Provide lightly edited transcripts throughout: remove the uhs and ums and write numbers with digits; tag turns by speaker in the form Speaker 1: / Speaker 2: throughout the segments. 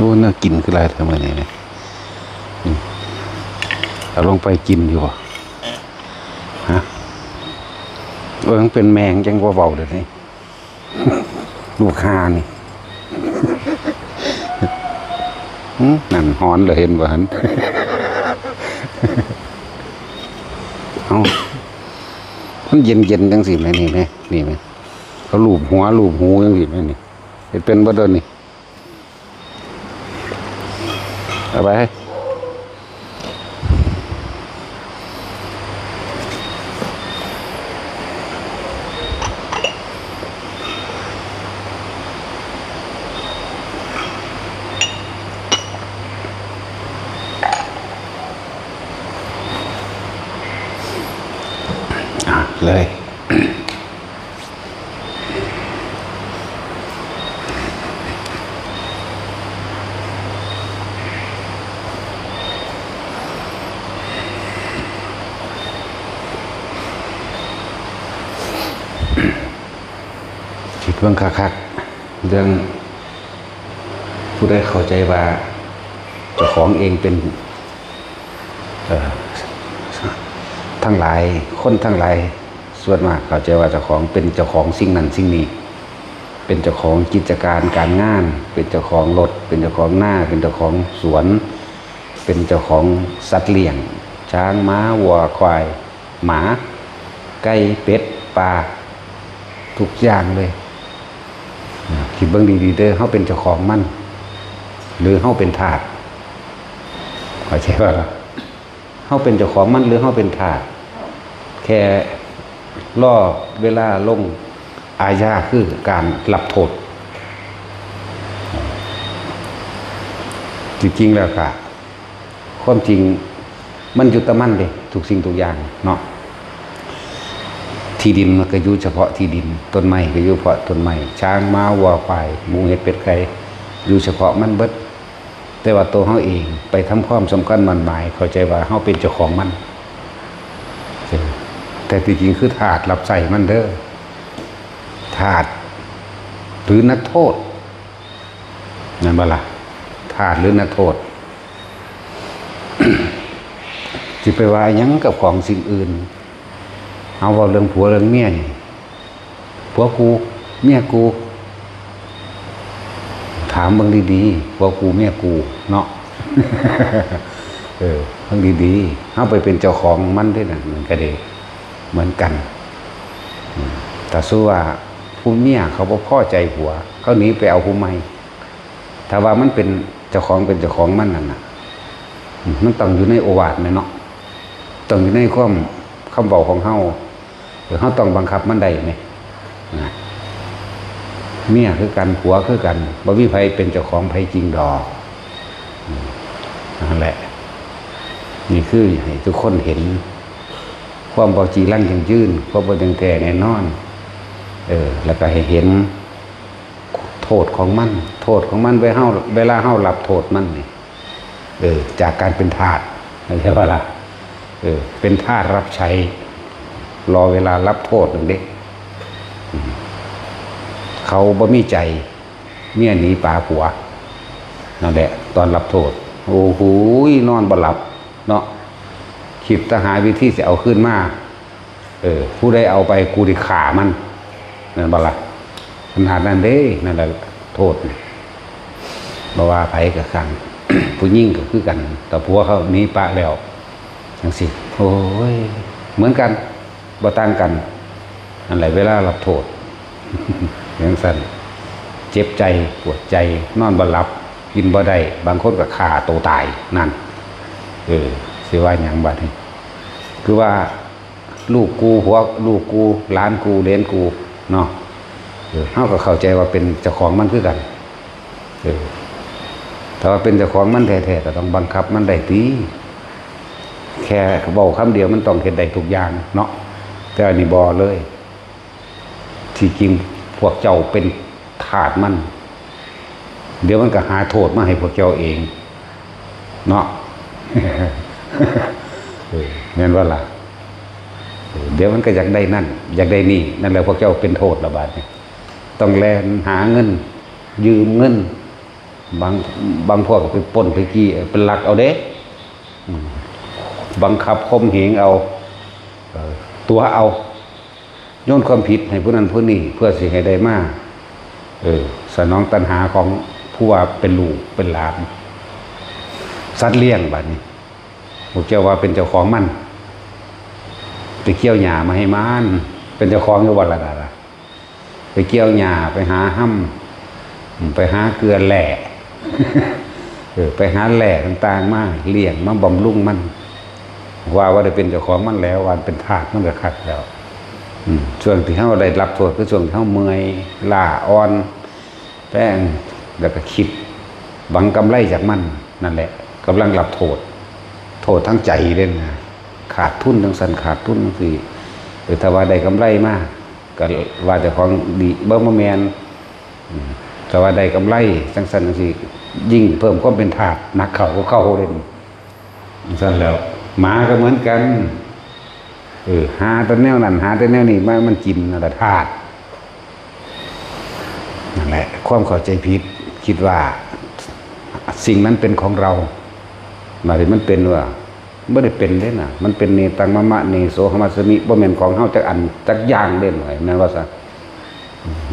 Speaker 1: อ้น่ากินคืออะไรทำไมเนี่ยเอาลงไปกินอยู่ฮะมันเป็นแมงจังเบาๆเดี๋ยวนี้ลูกค้านี่นั่นหอนเลยเห็นบ่ฮันเอามันเย็นจังสิไหมนี่ไหมนี่ไหมเขาลูบหัวลูบหูจังสิไหมนี่เป็นบ่เดินนี่เอาไปเลยคิดเรื่องคักๆเรื่องผู้ได้เข้าใจว่าเจ้าของเองเป็นทั้งหลายคนทั้งหลายส่วนมากเข้าใจว่าเจ้าของเป็นเจ้าของสิ่งนั้นสิ่งนี้เป็นเจ้าของกิจการการงานเป็นเจ้าของรถเป็นเจ้าของหน้าเป็นเจ้าของสวนเป็นเจ้าของสัตว์เลี้ยงช้างม้าวัวควายหมาไก่เป็ดปลาทุกอย่างเลยคิดเบิ่งดีๆเด้อเขาเป็นเจ้าของมันหรือเขาเป็นทาสเข้าใจว่าเขาเป็นเจ้าของมันหรือเขาเป็นทาสแค่ล่อเวลาลงอาญาคือการรับโทษจริงๆแล้วค่ะความจริงมันอยู่ตะมั่นเลยทุกสิ่งทุกอย่างเนาะที่ดินมันก็อยู่เฉพาะที่ดินต้นไม้ก็อยู่เฉพาะต้นไม้ช้างม้าวัวควายหมูเห็ดเป็ดไก่อยู่เฉพาะมันเบิดแต่ว่าตัวเขาเองไปทำความสำคัญมันหมายเข้าใจว่าเขาเป็นเจ้าของมันแต่จริงๆคือทาสรับใส่มันเด้อทาสหรือนักโทษนั่นบ่ล่ะทาสหรือนักโทษ สิไปว่ายังกับของสิ่งอื่นเอาว่าเรื่องผัวเรื่องเมียนี่ผัวกูเมียกูถามบางดีๆผัวกูเมียกูเนาะ บางดีๆเอาไปเป็นเจ้าของมันด้วยนะมันก็ดีเหมือนกันแต่สู้ว่าผู้เมียเขาพอใจผัวเขาหนีไปเอาผู้ใหม่ถ้าว่ามันเป็นเจ้าของเป็นเจ้าของมันนั่นน่ะมันต้องอยู่ในโอวาทไหมเนาะต้องอยู่ในความคำบอกของเฮาหรือเฮาต้องบังคับมันได้ไหมเมียคือกันผัวคือกันบ่มีไผเป็นเจ้าของไผจริงดอกนั่นแหละนี่คือให้ทุกคนเห็นความบ่จีรั่งยังยืนความบ่ยังแก่แน่นอนแล้วก็ให้เห็นโทษของมันโทษของมันเวลาเฮารับโทษมันนี่จากการเป็นทาสใช่ป่ะล่ะเป็นทาสรับใช้รอเวลารับโทษนึงเด้เขาบ่มีใจเมียหนีป่าผัวนั่นแหละตอนรับโทษโอ้โหนอนบ่หลับเนาะคิดจะหาวิธีจะเอาขึ้นมาผู้ใดเอาไปกูดิขามันนั่นบ่ล่ะขนาดนั้นเด้นั่นแหละโทษบ่ว่าไผกับขัง ผู้ยิ่งก็คือกันแต่ผัวเขาหนีป่าแล้วจังสิโอ้ยเหมือนกันบ่ต่างกันนั่นแหละเวลารับโทษ อย่างสั้นเจ็บใจปวดใจนอนบ่หลับกินบ่ได้บางคนก็ฆ่าตัวตายนั่นสิว่าอย่างบัดนี้คือว่าลูกกูหัวลูกกูหลานกูเลนกูเนาะเฮาก็เข้าใจว่าเป็นเจ้าของมันคือกันถ้าว่าเป็นเจ้าของมันแท้ๆก็ต้องบังคับมันได้ติแค่เว้าคำเดียวมันต้องเฮ็ดได้ทุกอย่างเนาะแต่อันนี้บ่เลยที่จริงพวกเจ้าเป็นทาสมันเดี๋ยวมันก็หาโทษมาให้พวกเจ้าเองเนาะ แม่นว่าล่ะเดี๋ยวมันก็อยากได้นั่นอยากได้นี่นั่นแหละพวกเจ้าเป็นโทษระบาดเนี่ยต้องแลนหาเงินยืมเงิน บางบางพวกก็ไปปล้นไปกี้เป็นลักเอาเด้บังคับข่มเหงเอาตัวเอาโยนความผิดให้ผู้นั้นผู้นี้เพื่อสิให้ได้มาสนองตัณหาของผู้ว่าเป็นลูกเป็นหลานสัตว์เลี้ยงบัดนี้พวกเจ้าว่าเป็นเจ้าของมันไปเกี่ยวหญ้ามาให้มันเป็นเจ้าของอยู่วันละล่ะไปเกี่ยวหญ้าไปหาห้ำไปหาเกลือแหล่ไปหาแหล่ต่างๆมาเลี้ยงมาบำรุงมันว่าได้เป็นเจ้าของมันแล้ววันเป็นทาสมันก็คักแล้วช่วงที่เขาได้รับโทษก็ช่วงที่เขาเมื่อยล้าอ่อนแป้งแล้วก็คิดหวังกำไรจากมันนั่นแหละกำลังรับโทษทั้งใจเลยนะขาดทุนทั้งสันขาดทุนทั้งสี่ถ้าว่าได้กำไรมากก็ว่าเจ้าของดีเบิ้มแมนแต่ว่าได้กำไรทั้งสันทั้งสี่ยิ่งเพิ่มก็เป็นถาดนักเข้าเล่นสั้นแล้วหมาก็เหมือนกันหาแต่แนวนั้นหาแต่แนวนี้มันกินแต่ธาตุนั่นแหละความเข้าใจผิดคิดว่าสิ่งนั้นเป็นของเราหมายถึงมันเป็นว่าไม่ได้เป็นเด้น่ะมันเป็นเนตังมะมะเนโสหมัสมิบ่แม่นของเฮาจักอันจักอย่างเด่นไว้แม่นว่าซะ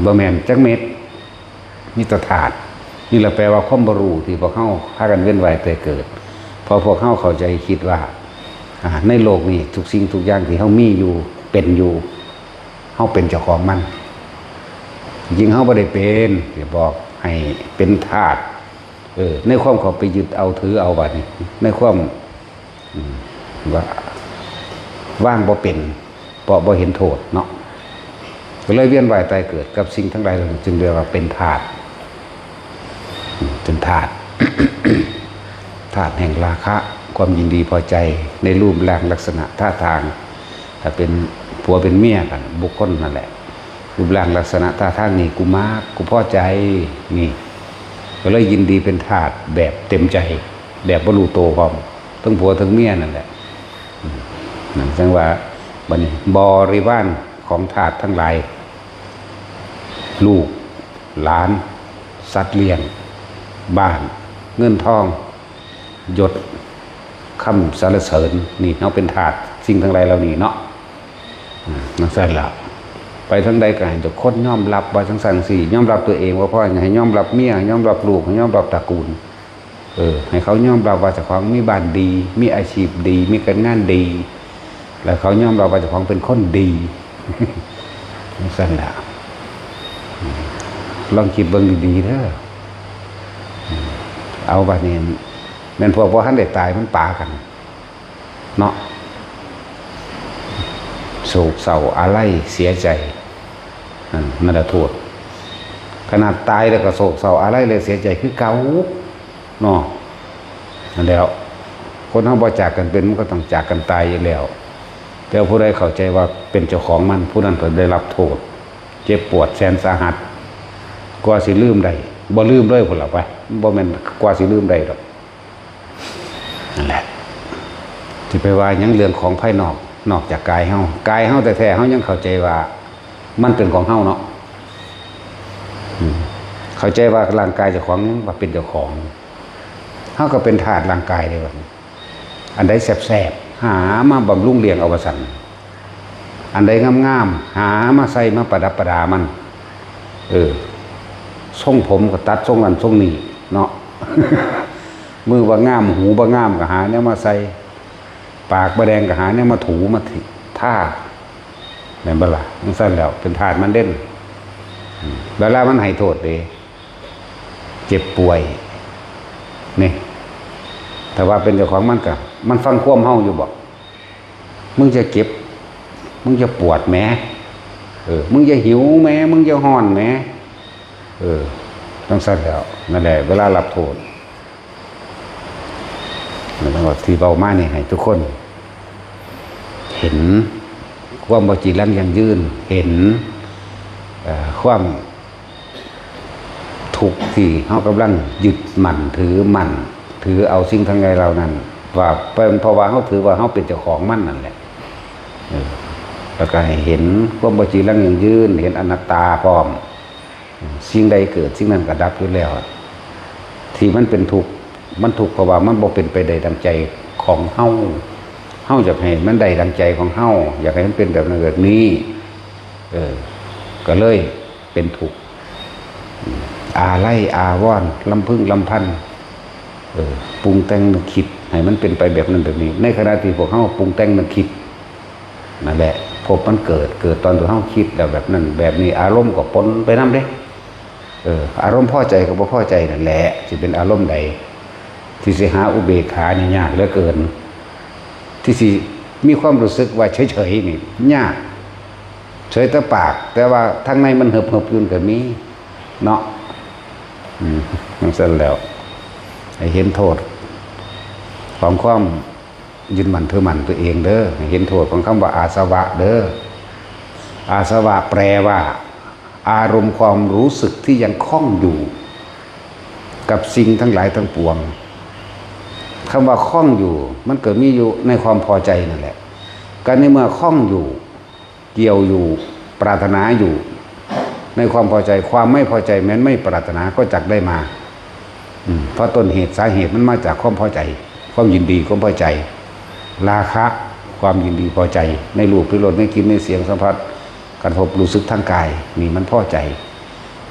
Speaker 1: บ่แม่นจักเม็ดมีแต่ธาตุนี่แหละแปลว่าความบ่รู้ที่พวกเฮาพากันเว้นไว้แต่เกิดพอพวกเฮาเข้าใจคิดว่าในโลกนี้ทุกสิ่งทุกอย่างที่เฮามีอยู่เป็นอยู่เฮาเป็นเจ้าของมันจริงเฮาบ่ได้เป็นที่บอกให้เป็นธาตุในความเขาไปยึดเอาถือเอาบัดนี้ในความว่าว่างบ่เป็นเพราะบ่เห็นโทษเนาะก็เลยเวียนว่ายตายเกิดกับสิ่งทั้งหลายจึงเรียกว่าเป็นธาตุเป็นธาตุ ธาตุแห่งราคะความยินดีพอใจในรูปร่างลักษณะท่าทางถ้าเป็นผัวเป็นเมียกันบุคคลนั่นแหละรูปร่างลักษณะท่าทางนี่กูมากกูพอใจนี่ก็เลยยินดีเป็นธาตุแบบเต็มใจแบบบรรลุโตพร้อมทั้งผัวทั้งเมียนั่นแหละนั่นแสดงว่าบริวารของธาตุทั้งหลายลูกหลานสัตว์เลี้ยงบ้านเงินทองยศคำสรรเสริญนี่เราเป็นธาตุสิ่งทั้งหลายเหล่านี้เนาะนั่นสั่นละไปทั้งใดก็ให้ทุกคนยอมรับว่าทั้งสั่นสี่ยอมรับตัวเองว่าพ่อให้ยอมรับเมียยอมรับลูกให้ยอมรับตระกูลให้เขายอมรับว่าเจ้าของมีบ้านดีมีอาชีพดีมีการงานดีแล้วเขายอมรับว่าเจ้าของเป็นคนดีนั่นสั่นละลองคิดเบิ่งดีๆเถอะเอาบัดนี้แม่นพวกท่านได้ตายมันปากันเนาะโศกเศร้าอะไรเสียใจนั่นแหละโทษขนาดตายแล้วก็โศกเศร้าอะไรเลยเสียใจคือเก่าเนาะนั่นแล้วคนเฮาบ่จากกันเป็นมันก็ต้องจากกันตายอยู่แล้วแต่ผู้ใดเข้าใจว่าเป็นเจ้าของมันผู้นั้นก็ได้รับโทษเจ็บปวดแสนสาหัสกว่าสิลืมได้บ่ลืมเลยพุ่นล่ะไปบ่แม่นกว่าสิลืมได้ดอกนั่นแหละที่ไปว่ายังเรื่องของภายนอกจากกายเฮาแต่แท้เฮายังเข้าใจว่ามันเป็นของเฮาเนาะเข้าใจว่าร่างกายเจ้าของว่าเป็นเจ้าของเฮาก็เป็นธาตุร่างกายได้ว่าอันใดแสบๆหามาบำรุงเลี้ยงเอาว่าซั่นอันใดงามๆหามาใส่มาประดับประดามันทรงผมก็ตัดทรงนั้นทรงนี้เนาะ มือบ่งามหูบ่งามก็หาเนี่ยมาใส่ปากบ่แดงก็หาเนี่ยมาถูมาท่าแม่นบ่ล่ะมันซั่นแล้วเป็นธาตุมันเด่นเวลามันให้โทษเด้เจ็บป่วยนี่แต่ว่าเป็นเจ้าของมันก็มันฟังความเฮาอยู่บ่มึงจะเก็บมึงจะปวดแม้มึงจะหิวแม้มึงจะฮ้อนแม้ต้องสั่นแล้วนั่นแหละเวลารับโทษนั่นแหละที่เบามานี่ให้ทุกคนเห็นความบ่จีรังยั่งยืนเห็นความทุกข์ที่เฮากำลังยึดมั่นถือเอาสิ่งทั้งหลายเหล่านั้นว่าเป็นเพราะว่าเฮาถือว่าเฮาเป็นเจ้าของมันนั่นแหละแล้วก็ให้เห็นความบ่จีรังยั่งยืนเห็นอนัตตาพร้อมสิ่งใดเกิดสิ่งนั้นก็ดับอยู่แล้ว ที่มันเป็นทุกข์มันทุกข์เพราะว่ามันบ่เป็นไปได้ดังใจของเฮาอยากให้มันได้ดังใจของเฮาอยากให้มันเป็นแบบนั้นแบบนี้ก็เลยเป็นทุกข์อาไล่อาวรณ์ลำพึงลำพันปรุงแต่งนึกคิดให้มันเป็นไปแบบนั้นแบบนี้ในขณะที่พวกเฮาปรุงแต่งนึกคิดนั่นแหละพบมันเกิดตอนตัวเฮาคิดแล้วแบบนั้นแบบนี้อารมณ์ก็ปนไปนำเด้อารมณ์พอใจกับบ่พอใจนั่นแหละสิเป็นอารมณ์ใดที่สิหาอุเบกขานี่ยากเหลือเกินที่สิมีความรู้สึกว่าเฉยๆนี่ยากเฉยแต่ปากแต่ว่าทางในมันเหิบอยู่ก็มีเนาะนั่นเสร็จแล้วให้เห็นโทษของความยึดมั่นถือมั่นตัวเองเด้อให้เห็นโทษของคำว่าอาสวะเด้ออาสวะแปลว่าอารมณ์ความรู้สึกที่ยังคล้องอยู่กับสิ่งทั้งหลายทั้งปวงคำว่าคล้องอยู่มันเกิดมีอยู่ในความพอใจนั่นแหละการในเมื่อคล้องอยู่เกี่ยวอยู่ปรารถนาอยู่ในความพอใจความไม่พอใจแม้นไม่ปรารถนาก็จักได้มาเพราะต้นเหตุสาเหตุมันมาจากความพอใจความยินดีความพอใจราคะความยินดีพอใจในรูปในรสในกลิ่นในเสียงสัมผัสการพบรู้สึกทางกายนี่มันพอใจ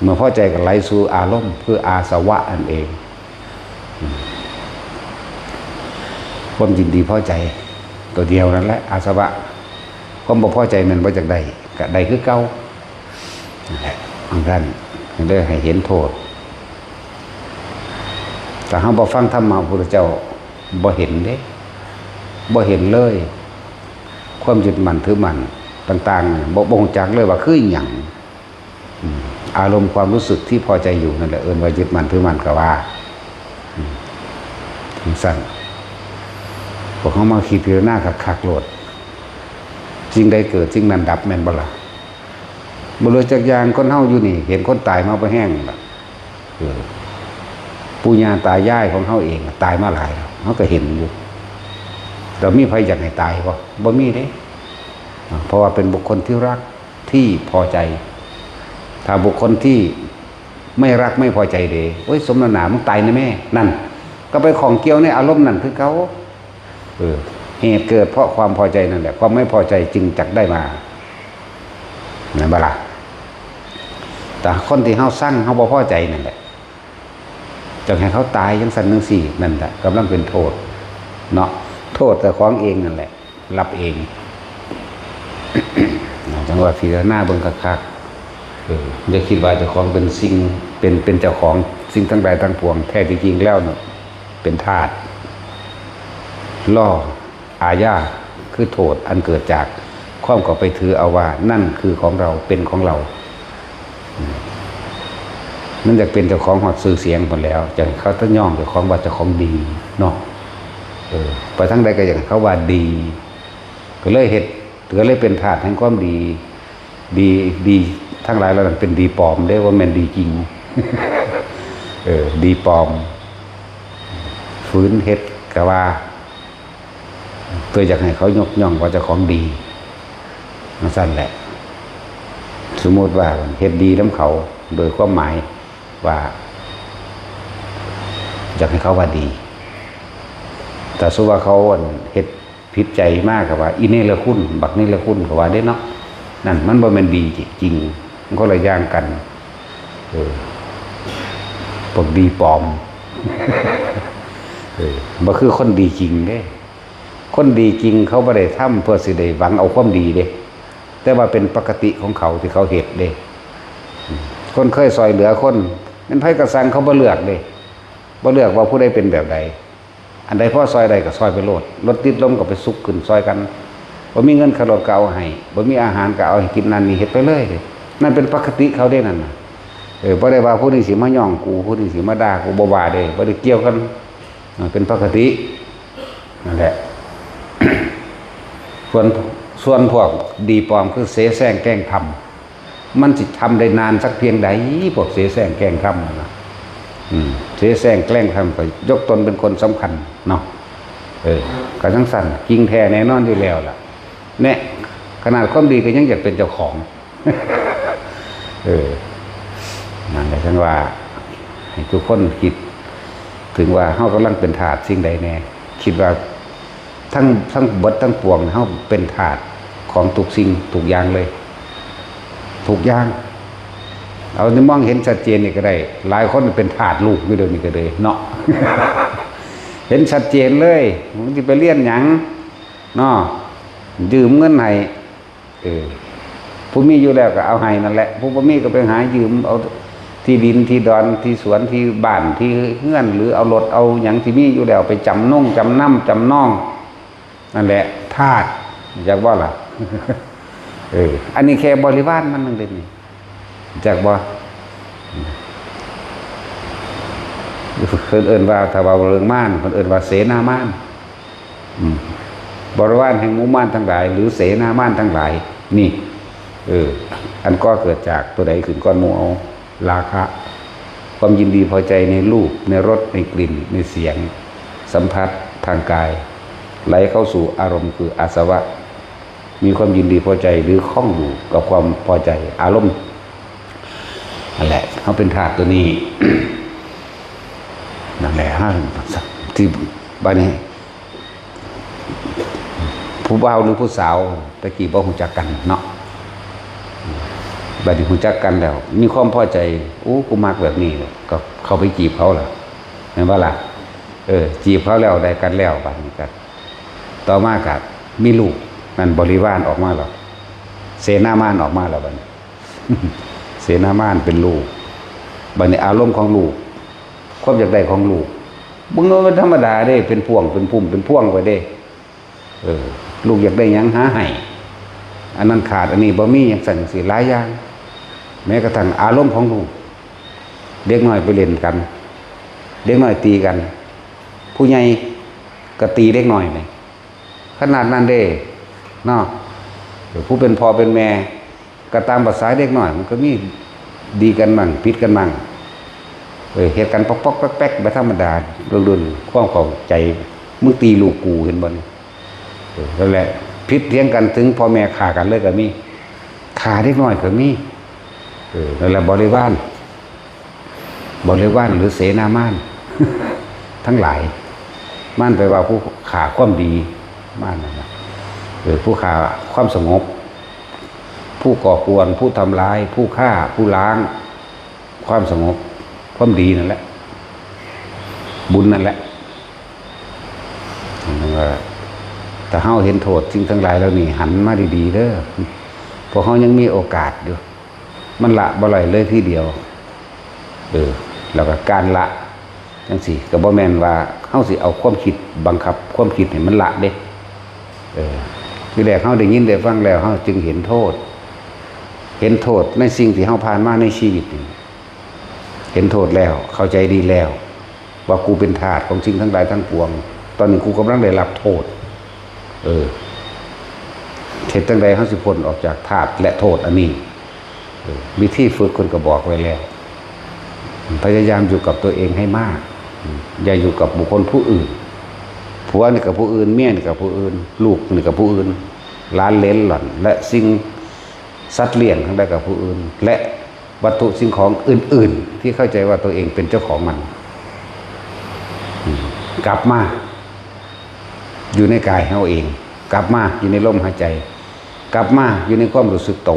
Speaker 1: เมื่อพอใจก็ไหลสู่อารมณ์คืออาสวะอันเองความยินดีพอใจตัวเดียวนั่นแหละอาสวะความบ่พอใจมันบ่จากใดก็ใดคือเก่านั่นแหละอันนั้นเลยให้เห็นโทษแต่เฮาบ่ฟังธรรมะพระพุทธเจ้าบ่เห็นเด้บ่เห็นเลยความยึดมั่นถือมั่นต่างๆบ่บ่งจักเลยว่าคือหยังอารมณ์ความรู้สึกที่พอใจอยู่นั่นแหละว่ายึดมั่นถือมั่นก็ว่าสั่นพวกเขามาคิดพิจารณาคักๆโลดสิ่งใดเกิดสิ่งนั้นดับแม่นบ่ล่ะบ่รู้จักอย่างคนเฮาอยู่นี่เห็นคนตายมาบ่แห้งล่ะปู่ย่าตายายของเฮาเองตายมาหลายแล้วเฮาก็เห็นอยู่แต่มีใครอยากให้ตายบ่มีเด้เพราะว่าเป็นบุคคลที่รักที่พอใจถ้าบุคคลที่ไม่รักไม่พอใจเด้โอ้ยสมน้ำหน้ามึงตายนะแม่นั่นก็ไปของเกี่ยวในอารมณ์นั่นคือเขาเหตุเกิดเพราะความพอใจนั่นแหละความไม่พอใจจึงจักได้มานั่นบ่ล่ะแต่คนที่เฮาสร้างเฮาบ่พอใจนั่นแหละจังให้เขาตายจังสั่นจังซี่นั่นแหละกำลังเป็นโทษเนาะโทษแต่ของเองนั่นแหละรับเองจังว่าพิจารณาเบิ่งคักๆอย่าคิดว่าเจ้าของเป็นสิ่งเป็นเจ้าของสิ่งทั้งหลายทั้งปวงแท้จริงแล้วเนาะเป็นทาสล่ออาญาคือโทษอันเกิดจากความก็ไปถือเอาว่านั่นคือของเราเป็นของเรานั่นจะเป็นเจ้าของหอดสื่อเสียงหมดแล้วจากเขาต้องย่องเจ้าของว่าเจ้าของดีเนาะไปทั้งใดก็อย่างเขาว่าดีก็เลยเหตุก็เลยเป็นถาดแห่งความดีทั้งหลายแล้วเป็นดีปลอมได้ว่าแม่นดีจริงดีปลอมฝืนเฮ็ดก็ว่าเพื่ออยากให้เขายกย่องว่าเจ้าของดีนั่นสั้นแหละสมมติว่าเฮ็ดดีน้ำเขาโดยความหมายว่าอยากให้เขาว่าดีแต่สุว่าเขาเฮ็ดผิดใจมากกับว่าอีนี่ละคุณบักนี่ละคุณกับว่าได้เนาะนั่นมันบ่แม่นดีจริงมันก็เลยย่างกันพวกดีปลอมบ่คือคนดีจริงเด้คนดีจริงเขาบ่ได้ทำเพื่อสิได้หวังเอาความดีเด้แต่ว่าเป็นปกติของเขาที่เขาเฮ็ดเด้คนเคยซอยเหลือคนนั้นไผกระสังเขาบ่เลือกเด้บ่เลือกว่าผู้ใดเป็นแบบใดอันใดพอซอยใดก็ซอยไปโลดรถติดลมก็ไปซุกขึ้นซอยกันบ่มีเงินค่ารถก็เอาให้บ่มีอาหารก็เอาให้กินนั่นนี่เฮ็ดไปเลยนั่นเป็นปกติเขาเด้นั่นน่ะบ่ได้ว่าผู้นี้สิมาย่องกูผู้นี้สิมาด่ากูบ่ว่าเด้บ่ได้เกี่ยวกันเป็นปกตินั่นแหละส่วนพวกดีปลอมคือเสแสร้งแกล้งทำมันสิทำได้นานสักเพียงใดพวกเสแสร้งแกล้งทำนะเสแสร้งแกล้งทำก็ยกตนเป็นคนสำคัญเนาะก็ทั้งสั่นจริงแท้แน่นอนอยู่แล้วล่ะเนี่ยขนาดความดีก็ยังอยากเป็นเจ้าของนั่นแหละฉันว่าให้ทุกคนคิด ถึงว่าเฮากำลังเป็นถาดสิ่งใดแน่คิดว่าทั้งเบิดทั้งปวงเฮาเป็นถาดของทุกสิ่งทุกอย่างเลยทุกอย่างเอาที่มองเห็นชัดเจนนี่ก็ได้หลายคนเป็นถาดลูกอยู่เดี๋ยวนี้ก็เลยเนาะ เห็นชัดเจนเลยมันสิไปเรียนหยังเนาะยืมเงินให้ผู้มีอยู่แล้วก็เอาให้นั่นแหละผู้บ่มีก็ไปหายืมเอาที่ดินที่ดอนที่สวนที่บ้านที่เฮือนหรือเอารถเอาหยังที่มีอยู่แล้วไปจำนองจำนองนั่นแหละทาสอยากว่าล่ะ อันนี้แค่บริวารมันนึงเด่นนี่จากบ่คนเอิ้นว่าถ้าว่าเรื่องม่านคนเอิ้นว่าเสนาม่านบริวารแห่งหมู่ม่านทั้งหลายหรือเสนาม่านทั้งหลายนี่อันก็เกิดจากตัวใดขึ้นก้อนหมู่เอาราคะความยินดีพอใจในรูปในรสในกลิ่นในเสียงสัมผัสทางกายไหลเข้าสู่อารมณ์คืออาสวะมีความยินดีพอใจหรือคล้องอยู่กับความพอใจอารมณ์นั่นแหละเขาเป็นธาตุตัวนี้ นั่นแหละฮะที่บ้านนี้ผู้บ่าวหรือผู้สาวตะกี้บ่ฮู้จักกันเนาะบัดนี้ฮู้จักกันแล้วมีความพอใจกูมักแบบนี้ก็เข้าไปจีบเขาล่ะเห็นบ่ล่ะจีบเขาแล้วได้กันแล้วบัดนี้ก็ต่อมาก็มีลูกนั่นบริวารออกมาแล้วเสนาม่านออกมาแล้วบัดนี้ เสนาม่านเป็นลูกบัดนี้อารมณ์ของลูกความอยากได้ของลูกมึงมันธรรมดาเด้เป็นพวงเป็นพุ่มเป็นพ่วงไปเด้ลูกอยากได้หยังหาให้อันนั้นขาดอันนี้บ่มีอย่างสั่งสิหลายอย่างแม้กระทั่งอารมณ์ของลูกเด็กน้อยไปเล่นกันเด็กน้อยตีกัน ผู้ใหญ่ก็ตีเด็กน้อยเลยขนาดนั้นเด้เนาะผู้เป็นพ่อเป็นแม่ก็ตามภาษาเด็กน้อยมันก็มีดีกันมั่งผิดกันมั่งเหตุการณ์ป๊อกๆแป๊กๆไปธรรมดารุนๆความเข้าใจมึงตีลูกกูเห็นบ่นี่นั่นแหละผิดเถียงกันถึงพ่อแม่ฆ่ากันเลยก็มีฆ่าเด็กน้อยก็มีนั่นแหละบริวารหรือเสนาม่าน ทั้งหลายม่านไปว่าผู้ฆ่าความดีม่านนั่นแหละผู้ฆ่าความสงบผู้ก่อกวนผู้ทำร้ายผู้ฆ่าผู้ล้างความสงบความดีนั่นแหละบุญนั่นแหละแต่เฮาเห็นโทษสิ่งทั้งหลายแล้วนี่หันมาดีๆเด้อเพราะเฮายังมีโอกาสอยู่มันละบ่ไหลเลยทีเดียวแล้วก็การละจังซี่ก็บ่แม่นว่าเฮาสิเอาความคิดบังคับความคิดให้มันละเด้ทีแรกเฮาได้ยินได้ฟังแล้วเฮาจึงเห็นโทษในสิ่งที่เฮาผ่านมาในชีวิตนี่เห็นโทษแล้วเข้าใจดีแล้วว่ากูเป็นทาสของสิ่งทั้งหลายทั้งปวงตอนนี้กูกำลังได้รับโทษเหตุตั้งใดเฮาสิพ้นออกจากทาสและโทษอันนี้วิธีฝึกคนก็บอกไว้แล้วพยายามอยู่กับตัวเองให้มากอย่าอยู่กับบุคคลผู้อื่นผัวนี่กับผู้อื่นเมียนี่กับผู้อื่นลูกนี่กับผู้อื่นหลานเหลนหล่อนและสิ่งสัตว์เลี้ยงทั้งหลายกับผู้อื่นและวัตถุสิ่งของอื่นๆที่เข้าใจว่าตัวเองเป็นเจ้าของมันกลับมาอยู่ในกายเราเองกลับมาอยู่ในลมหายใจกลับมาอยู่ในความรู้สึกโต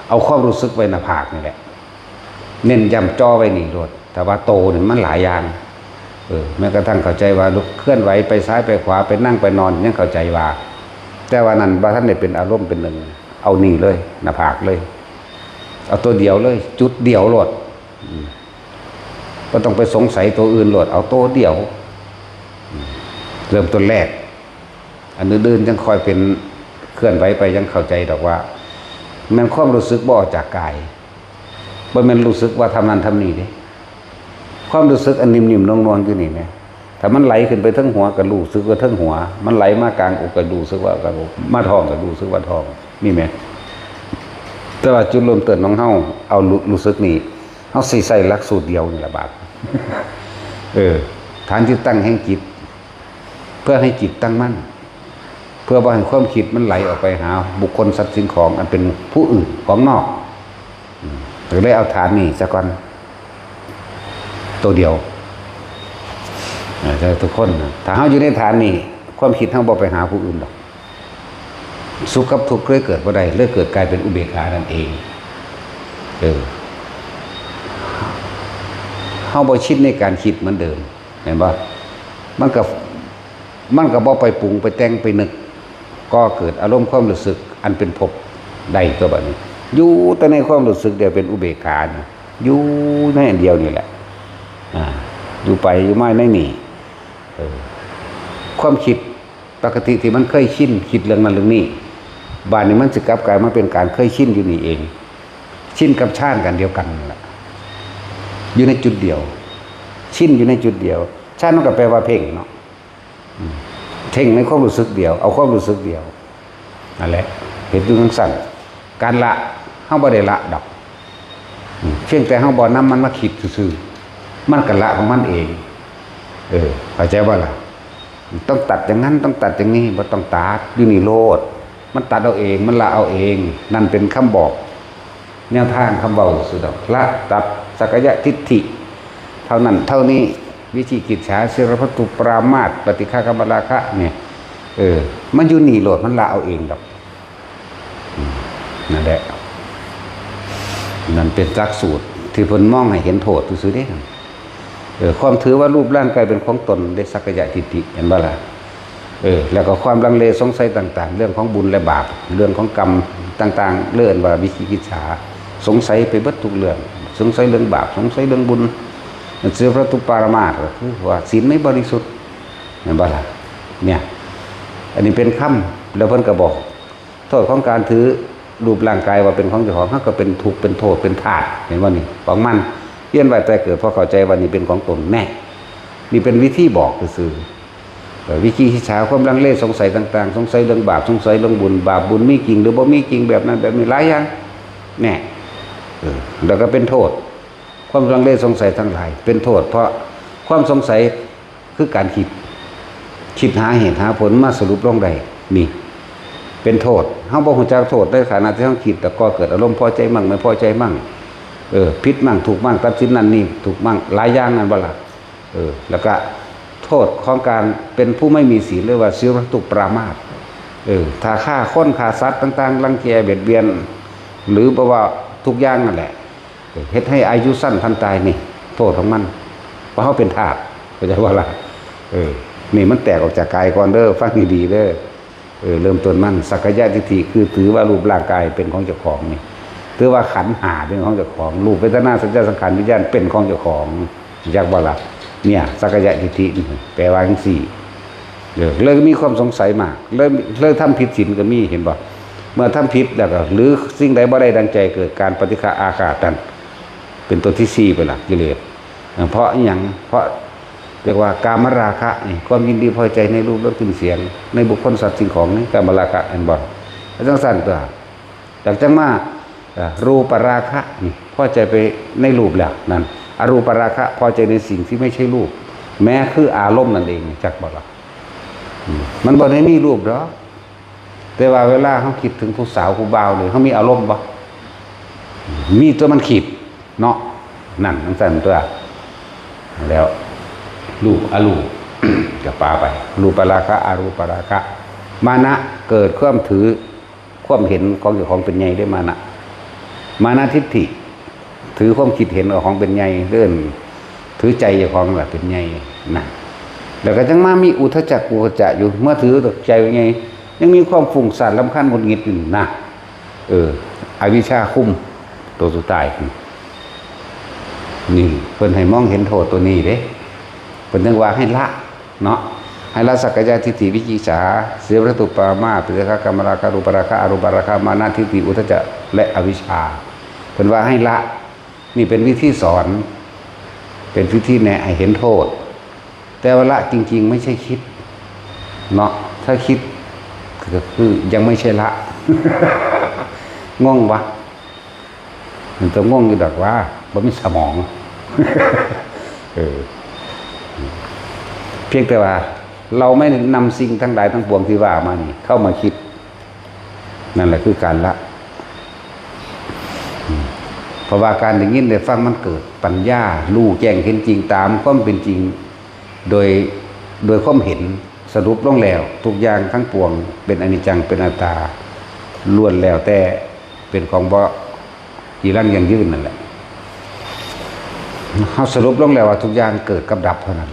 Speaker 1: เอาความรู้สึกไว้หน้าผากนี่แหละเน้นย้ำจ่อไว้นี่โดดแต่ว่าโตเนี่ยมันหลายอย่างแม้กระทั่งเข้าใจว่าลุกเคลื่อนไหวไปซ้ายไปขวาไปนั่งไปนอนยังเข้าใจว่าแต่ว่านั้นว่าท่านได้เป็นอารมณ์เป็นหนึ่งเอานี่เลยหน้าผากเลยเอาตัวเดียวเลยจุดเดียวโลดก็ต้องไปสงสัยตัวอื่นโลดเอาตัวเดียวเริ่มต้นแรกอันอื่นๆยังคอยเป็นเคลื่อนไหวไปยังเข้าใจดอกว่ามันความรู้สึกบ่ออกจากกายบ่แม่นรู้สึกว่าทำนั้นทำนี่ดิความรู้สึกอันนิ่มๆนวลๆอยู่นี่แม่ถ้ามันไหลขึ้นไปทั้งหัวก็รู้สึกว่าทั้งหัวมันไหลมากลางอกก็รู้สึกว่ากลางอกมาท้องก็รู้สึกว่าท้องนี่แม่แต่ว่าจุดเริ่มต้นของเฮาเอารู้สึกนี่เฮาสิใส่หลักสูตรเดียวนี่ล่ะบาด ฐานที่ตั้งแห่งจิตเพื่อให้จิตตั้งมั่นเพื่อบ่ให้ความคิดมันไหลออกไปหาบุคคลสัตว์สิ่งของอันเป็นผู้อื่นของนอกถึงได้เอาฐานนี่ซะก่อนตัวเดียว แต่ทุกคนถ้าเฮาอยู่ในฐานนี้ความคิดเฮาบ่ไปหาผู้อื่นดอกสุขกับทุกข์เลยเกิดบ่ได้เลยเกิดกลายเป็นอุเบกขานั่นเองเฮาบ่ชินในการคิดเหมือนเดิมเห็นบ่มันก็บ่ไปปรุงไปแต่งไปนึกก็เกิดอารมณ์ความรู้สึกอันเป็นภพได้ตัวบัดนี้อยู่แต่ในความรู้สึกเดียวเป็นอุเบกขาอยู่ในอันเดียวนี่แหละอยู่ไปอยู่มาในนี่ความคิดปกติที่มันเคยชินคิดเรื่องนั้นเรื่องนี้บาดนี้มันสิกลับกลายมาเป็นการเคยชินอยู่นี่เองชินกับชาติกันเดียวกันนั่นแหละอยู่ในจุดเดียวชินอยู่ในจุดเดียวชาติมันก็แปลว่าเพ่งเนาะเพ่งในความรู้สึกเดียวเอาความรู้สึกเดียวนั่นแหละเห็นอยู่ทั้งสั่นการละเฮาบ่ได้ละดอกเพียงแต่เฮาบ่นำมันมาคิดซื่อๆมันก็ละของมันเองเข้าใจบ่ล่ะต้องตัดอย่างนั้นต้องตัดอย่างนี้บ่ต้องตัดอยู่นี่โลดมันตัดเอาเองมันละเอาเองนั่นเป็นคำบอกแนวทางคำเว้าสุดดอกละตัดสักกายทิฏฐิเท่านั้นเท่านี้วิจิกิจฉาศิรพัตตุปรามาสปฏิฆากรรมราคะเนี่ยมันอยู่นี่โลดมันละเอาเองดอกนั่นแหละนั่นเป็นหลักสูตรที่เพิ่นมองให้เห็นโทษซื่อๆเด้ความถือว่ารูปร่างกายเป็นของตนได้สักกายทิฏฐิเห็นบ่ล่ะแล้วก็ความลังเลสงสัยต่างๆเรื่องของบุญและบาปเรื่องของกรรมต่างๆเรื่องว่าวิจิกิจฉาสงสัยไปเบิดทุกเรื่องสงสัยเรื่องบาปสงสัยเรื่องบุญมันเสือพระตุปารามาสก็คือว่าศีลไม่บริสุทธิ์เห็นบ่ล่ะเนี่ยอันนี้เป็นคำแล้วเพิ่นก็บอกโทษของการถือรูปร่างกายว่าเป็นของเจ้าของก็เป็นทุกข์เป็นโทษเป็นธาตุเห็นว่านี่ของมันเวียนว่ายตายเกิดเพราะเข้าใจว่านี่เป็นของตนแน่นี่เป็นวิธีบอกซื่อวิธีที่ฉาความลังเลสงสัยต่างๆสงสัยเรื่องบาปสงสัยเรื่องบุญบาปบุญมีจริงหรือบ่มีจริงแบบนั้นแบบนี้หลายอย่างแน่แล้วก็เป็นโทษความลังเลสงสัยทั้งหลายเป็นโทษเพราะความสงสัยคือการคิดหาเหตุหาผลมาสรุปลงได้นี่เป็นโทษเฮาบ่ฮู้จักโทษในขณะที่เฮาคิดแต่ก็เกิดอารมณ์พอใจมั่งไม่พอใจมั่งผิดมั่งถูกมั่งตัดสินนั่นนี่ถูกมั่งหลายอย่างนั่นบ่ล่ะแล้วก็โทษของการเป็นผู้ไม่มีศีลเรียกว่าศีลตุปรามาสถ้าฆ่าคนฆ่าสัตว์ต่างๆรังแกเบียดเบียนหรือบ่ว่าทุกอย่างนั่นแหละเฮ็ดให้อายุสั้นทันตายนี่โทษของมันเพราะเฮาเป็นทาสเข้าใจว่าล่ะนี่มันแตกออกจากกายก่อนเด้อฟังดีๆเด้อเริ่มต้นมันสักกายทิฏฐิคือถือว่ารูปร่างกายเป็นของเจ้าของนี่ถือว่าขันธ์5เป็นของเจ้าของรูปเวทนาสัญญาสังขารวิญญาณเป็นของเจ้าของจักบ่ล่ะเนี่ยสักกายทิฏฐิแปลว่าจังซี่เลยมีความสงสัยมากเลยทำผิดศีลก็มีเห็นบ่เมื่อทำผิดแล้วก็หรือสิ่งใดบ่ได้ดังใจเกิดการปฏิฆะอาฆาตกันเป็นตัวที่4ไปล่ะกิเลสเพราะหยังเพราะเรียกว่ากามราคะนี่ความยินดีพอใจในรูปรสกลิ่นเสียงในบุคคลสัตว์สิ่งของนี่กามราคะอันบ่จังซั่นตัวจากจังมารูปราคะนี่พอใจไปในรูปแล้วนั่นอรูปราคะพอใจในสิ่งที่ไม่ใช่รูปแม้คืออารมณ์นั่นเองจักบ่ล่ะมันบ่ได้มีรูปหรอกแต่ว่าเวลาเฮาคิดถึงผู้สาวผู้บ่าวนี่เฮามีอารมณ์บ่มีตัวมันคิดเนาะนั่นจังซั่นตัวแล้วรูปอรูป กับปาไปรูปราคะอรูปราคะมานะเกิดความถือความเห็นของเจ้าของเป็นใหญ่ด้วยมานะทิฏฐิถือความคิดเห็นของเป็นใหญ่เรื่องถือใจเจ้าของแบบเป็นใหญ่นะแล้วก็จังมามีอุทจักกุทจะอยู่เมื่อถือใจเป็นใหญ่ยังมีความฟุ้งซ่านรำคาญหงุดหงิดอยู่นะอวิชชาคุ้มตัวสุดท้ายนี่เพิ่นให้มองเห็นโทษตัวนี้เด้เพิ่นนึกว่าให้ละเนาะให้ละสักกายทิฏฐิวิจิกิจฉาศีลตุปรามาสปฏิฆากรรมราคะรูปราคะอรูปราคะมานะทิฏฐิอุทธัจจะและอวิชชาเพิ่นว่าให้ละนี่เป็นวิธีสอนเป็นวิธีแนะให้เห็นโทษแต่ว่าละจริงๆไม่ใช่คิดเนาะถ้าคิดก็คือยังไม่ใช่ละ งงวะมันจะงงอยู่ดอกว่าบ่มีสมอง เพียงแต่ว่าเราไม่นำสิ่งทั้งหลายทั้งปวงที่ว่ามานี่เข้ามาคิดนั่นแหละคือการละเพราะว่าการได้ยินได้ฟังมันเกิดปัญญารู้แจ้งเห็นจริงตามความเป็นจริง โดยความเห็นสรุปลงแล้วทุกอย่างทั้งปวงเป็นอนิจจังเป็นอนัตตาล้วนแล้วแต่เป็นของบ่ยีรังยังยืนนั่นแหละเขาสรุปลงแล้วว่าทุกอย่างเกิดกับดับเท่านั้น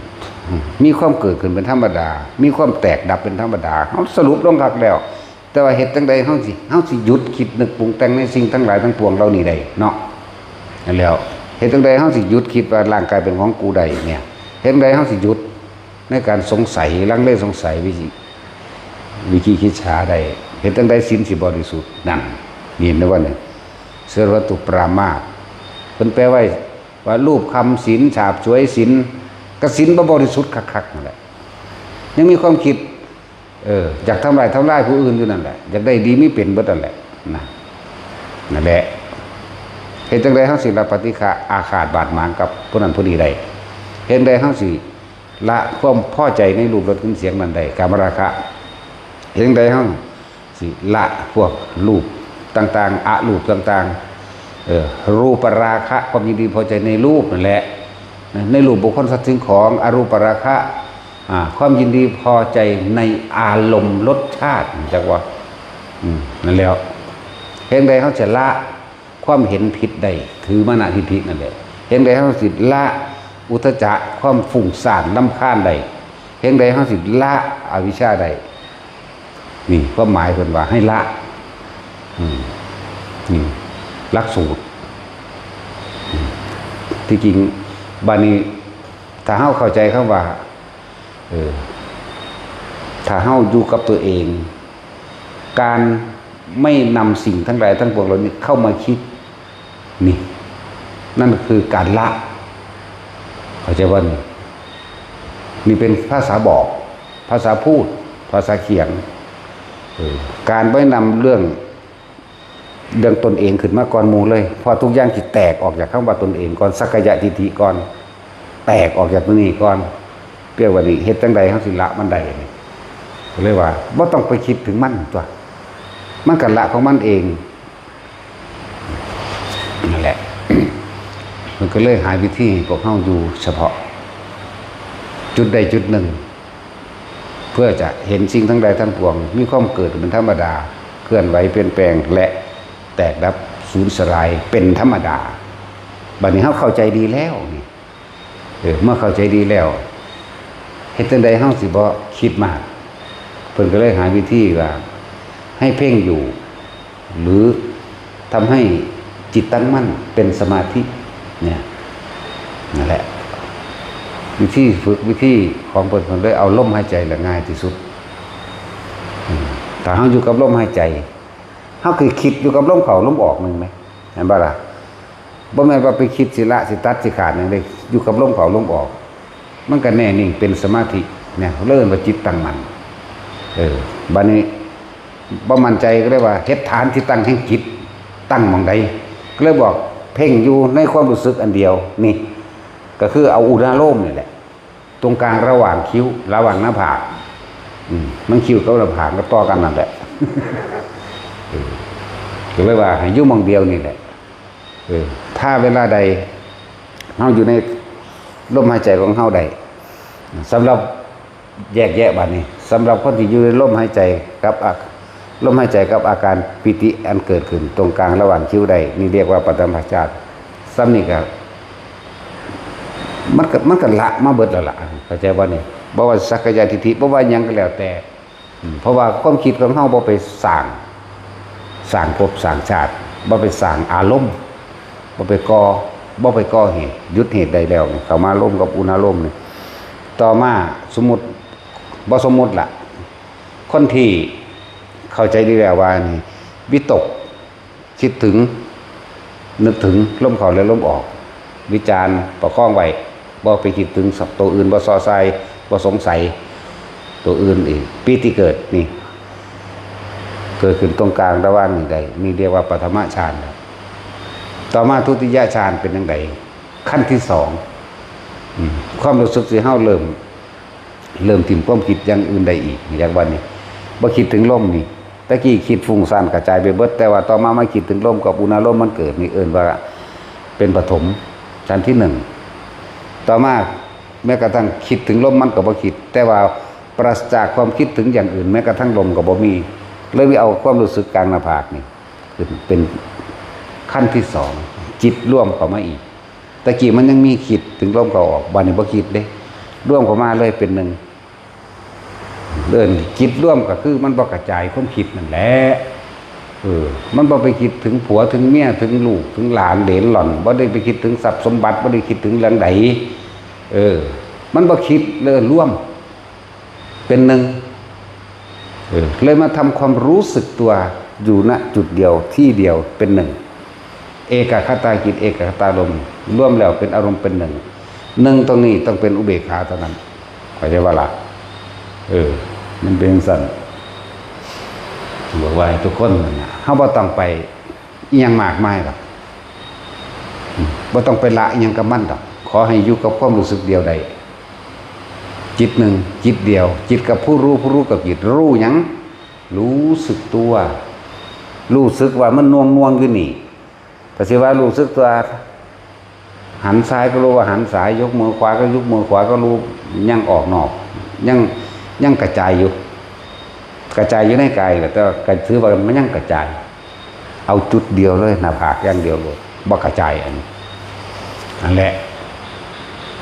Speaker 1: มีความเกิดขึ้นเป็นธรรมดามีความแตกดับเป็นธรรมดาเขาสรุปลงคักแล้วแต่ว่าเหตุจังใดเขาสิหยุดคิดนึกปรุงแต่งในสิ่งทั้งหลายทั้งปวงเหล่านี้ได้เนาะนั่นแล้วเหตุจังใดเขาสิหยุดคิดว่าร่างกายเป็นของกูใดเนี่ยเหตุจังใดเขาสิหยุดในการสงสัยลังเลสงสัยวิธีคิดช้าใดเหตุจังใดศีลสิบริสุทธิ์นั่นนี่นะว่าเนี่ยเสรวัตถุปรามาสเพิ่นแปลว่ารูปคำศีลฉาบฉวยศีลกสินบริสุทธิ์คักๆนั่นแหละยังมีความคิดอยากทำลายผู้อื่นอยู่นั่นแหละอยากได้ดีไม่เป็นเบิดนั่นแหละนั่นแหละเหตุจังใดเฮาสิละปฏิฆะอาฆาตบาดหมางกับผู้นั้นผู้นี้ได้เหตุใดเฮาสิละความพอใจในรูปรสกลิ่นเสียงนั้นได้กามราคะเหตุจังใดเฮาสิละพวกรูปต่างๆอรูปต่างๆรูปราคะความยินดีพอใจในรูปนั่นแหละในรูปบุคคลสัตว์สิ่งของอรูปราคะความยินดีพอใจในอารมณ์รสชาติจักว่านั่นแล้วเห็นใดเขาจะละความเห็นผิดใดถือมานะทิฏฐินั่นแหละเห็นใดเขาสิละอุทจักความฟุ้งซ่านรำคาญใดเห็นใดเขาสิละอวิชชาใดนี่ความหมายเพิ่นว่าให้ละนี่หลักสูตรที่จริงบานี้ถ้าเฮาเข้าใจคำว่าถ้าเฮาอยู่กับตัวเองการไม่นำสิ่งทั้งหลายทั้งปวงเหล่านี้เข้ามาคิดนี่นั่นคือการละเข้าใจว่านี่เป็นภาษาบอกภาษาพูดภาษาเขียนการไม่นำเรื่องตนเองขึ้นมาก่อนหมู่เลยพอทุกอย่างจิตแตกออกจากคำว่าตนเองก่อนสักกายทิฏฐิก่อนแตกออกจากตรงนี้ก่อนเปรียกว่านี่เฮ็ดจังใดเฮาสิละมันได้นี่ก็เลยว่าบ่ต้องไปคิดถึงมันตัวมันก็ละของมันเองนั่นแหละ มันก็เลยหาวิธีพวกเฮาอยู่เฉพาะจุดใดจุดหนึ่งเพื่อจะเห็นสิ่งทั้งใดทั้งปวงมีความเกิดเป็นธรรมดาเคลื่อนไหวเปลี่ยนแปลงและแตกดับสูญสลายเป็นธรรมดาบัดนี้เฮาเข้าใจดีแล้วนี่เมื่อเข้าใจดีแล้วเฮ็ดจังใดเฮาสิบ่คิดมากเพิ่นก็เลยหาวิธีว่าให้เพ่งอยู่หรือทำให้จิตตั้งมั่นเป็นสมาธิเนี่ยนั่นแหละวิธีฝึกวิธีของเพิ่นเลยเอาลมหายใจละง่ายที่สุดถ้าเฮาอยู่กับลมหายใจเฮาเคยคิดอยู่กับลมเข้าลมออกนึงไหมเห็นบ่ล่ะบ่แม่นว่าไปคิดสิละสิตัดสิขาดนึงเลยอยู่กับลมเข้าลมออกมันก็แน่นิ่งเป็นสมาธิเนี่ยเริ่มว่าจิตตั้งมั่นบัดนี้บ่มั่นใจก็เลยว่าเฮ็ดฐานที่ตั้งแห่งจิตตั้งหม่องใดก็เลยบอกเพ่งอยู่ในความรู้สึกอันเดียวนี่ก็คือเอาอุณาโลมนี่แหละตรงกลางระหว่างคิ้วระหว่างหน้าผากมันคิ้วกับหน้าผากก็ต่อกันนั่นแหละก็เลยว่าให้อยู่หม่องเดียวนี่แหละถ้าเวลาใดเฮาอยู่ในลมหายใจของเฮาใดสำหรับแยกแยะบัดนี้สำหรับคนที่อยู่ในลมหายใจกับลมหายใจกับอาการปิติอันเกิดขึ้นตรงกลางระหว่างคิ้วใดนี่เรียกว่าปฐมฌานซ้ำนี่ก็มันก็ละมาเบิดแล้วล่ะเข้าใจบ่นี่บ่ว่าสักกายทิฏฐิบ่ว่าหยังก็แล้วแต่เพราะว่าความคิดของเฮาบ่ไปสร้างภพสร้างชาติบ่ไปสร้างอารมณ์บ่ไปก่อเหตุยุดเหตุใดแล้วเข้ามาลมกับอุณาโลมนี่ต่อมาสมมุติบ่สมมุติล่ะคนที่เข้าใจดีแล้วว่านี่วิตกคิดถึงนึกถึงลมเข้าและลมออกวิจารณ์ประคองไว้บ่ไปคิดถึงตัวอื่นบ่ซ้อใส่บ่สงสัยตัวอื่นอีกปีติเกิดนี่เกิดขึ้นตรงกลางระหว่างนี่ใดนี่เรียกว่าปฐมฌานต่อมาทุติยฌานเป็นจังไดขั้นที่สองความรู้สึกสิเฮาเริ่มถิ่มความคิดอย่างอื่นได้อีกอย่างวันนี้บ่คิดถึงลมนี่ตะกี้คิดฟุ้งซ่านกระจายไปเบิดแต่ว่าต่อมามาคิดถึงลมกับอุณาโลมมันเกิดนี่เอิ้นว่าเป็นปฐมชั้นที่หนึ่งต่อมา แม้กระทั่งคิดถึงลมมันก็บ่คิดแต่ว่าปราศจากความคิดถึงอย่างอื่นแม้กระทั่งลมก็บ่มีเลยไปเอาความรู้สึกกลางหน้าผากนี่คือเป็นขั้นที่สองจิตร่วมเข้ามาอีกตะกี้มันยังมีคิดถึงลมเข้าออกบัดนี้บ่คิดเด้ร่วมเข้ามาเลยเป็นหนึ่งเดินจิตร่วมก็คือมันบ่กระจายความคิดนั่นแหละมันบ่ไปคิดถึงผัวถึงเมียถึงลูกถึงหลานเหลนหล่อนบ่ได้ไปคิดถึงทรัพย์สมบัติบ่ได้คิดถึงเรื่องใดมันบ่คิดเลยร่วมเป็นหนึ่งเลยมาทำความรู้สึกตัวอยู่ณจุดเดียวที่เดียวเป็นหนึ่งเอกคตาจิตเอกคตารมณ์ร่วมแล้วเป็นอารมณ์เป็นหนึ่งหนึ่งตรงนี้ต้องเป็นอุเบกขาเท่านั้นเข้าใจว่าล่ะมันเป็นสั่นบอกว่าทุกคนเนี่ยเฮาบ่ต้องไปอีหยังมากมายหรอกบ่ต้องไปละอีหยังกับมันดอกขอให้อยู่กับความรู้สึกเดียวใดจิตหนึ่งจิตเดียวจิตกับผู้รู้ผู้รู้กับจิตรู้หยังรู้สึกตัวรู้สึกว่ามันน่วงอยู่นี่แต่สิว่ารู้สึกตัวหันซ้ายก็รู้ว่าหันซ้ายยกมือขวาก็ยกมือขวาก็รู้ยังออกนอกยังกระจายอยู่ในกายแต่ก็ถือว่ามันยังกระจายเอาจุดเดียวเลยหน้าผากอย่างเดียวเลยบ่กระจายอันแหละ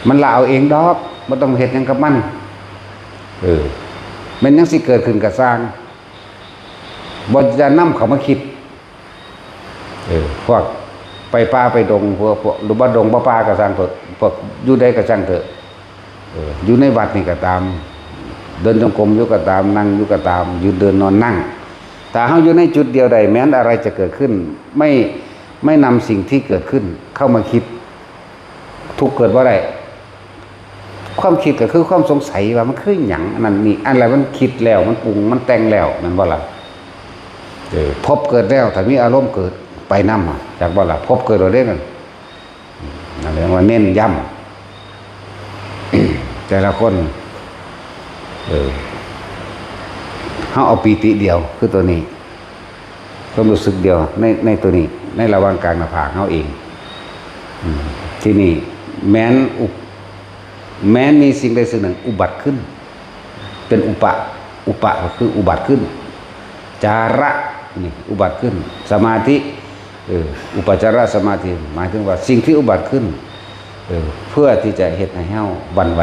Speaker 1: มันละเอาเองดอกบ่ต้องเฮ็ดหยังกับมันมันยังสิเกิดขึ้นกับสร้างบ่จะนำเขามาคิดพวกไปป่าไปดงพวกหรือบ่ดงบ่ป่าก็สร้างเถอะพวกอยู่ใดก็สร้างเถอะอยู่ในวัดนี่ก็ตามเดินจงกรมอยู่ก็ตามนั่งอยู่ก็ตามยืนเดินนอนนั่งแต่เฮาอยู่ในจุดเดียวใดแม้นอะไรจะเกิดขึ้นไม่นำสิ่งที่เกิดขึ้นเข้ามาคิดทุกเกิดบ่ได้ความคิดก็คือความสงสัยว่ามันคือหยังอันนั้นนี่อันอะไรมันคิดแล้วมันปรุงมันแต่งแล้วนั่นบ่ล่ะพบเกิดแล้วถ้ามีอารมณ์เกิดไปนำจากบ่ล่ะพบเกิดเราได้นั่นเรียกว่าเน้นย้ำแต่ละคนเขาเอาปีติเดียวคือตัวนี้ความรู้สึกเดียวในตัวนี้ในระหว่างกลางหน้าผากเขาเองที่นี่แม้นมีสิ่งใดสิ่งหนึ่งอุบัติขึ้นเป็นอุปะก็คืออุบัติขึ้นจาระนี่อุบัติขึ้นสมาธิอุปจารสมาธิหมายถึงว่าสิ่งที่อุบัติขึ้นเพื่อที่จะเฮ็ดให้เฮาวันไห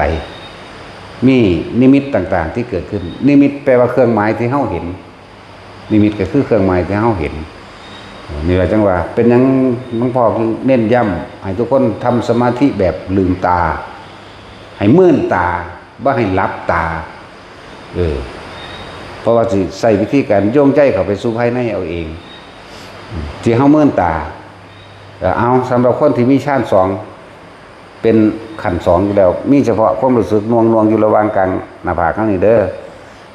Speaker 1: วมีนิมิตต่างๆที่เกิดขึ้นนิมิตแปลว่าเครื่องหมายที่เฮาเห็นนิมิตก็คือเครื่องหมายที่เฮาเห็นนี่แหละจังว่าเป็นหยังหลวงพ่อเน้นย้ำให้ทุกคนทำสมาธิแบบลืมตาให้มื่นตาบ่ให้หลับตาเพราะว่าสิใส่วิธีการโยงใจเข้าไปสู่ภายในเอาเองที่เฮามื่นตาเอาสำหรับคนที่มีฌาน2เป็นขั้น2อยู่แล้วมีเฉพาะความรู้สึกนวงอยู่ระหว่างกลางหน้าผากข้างนี้เด้อ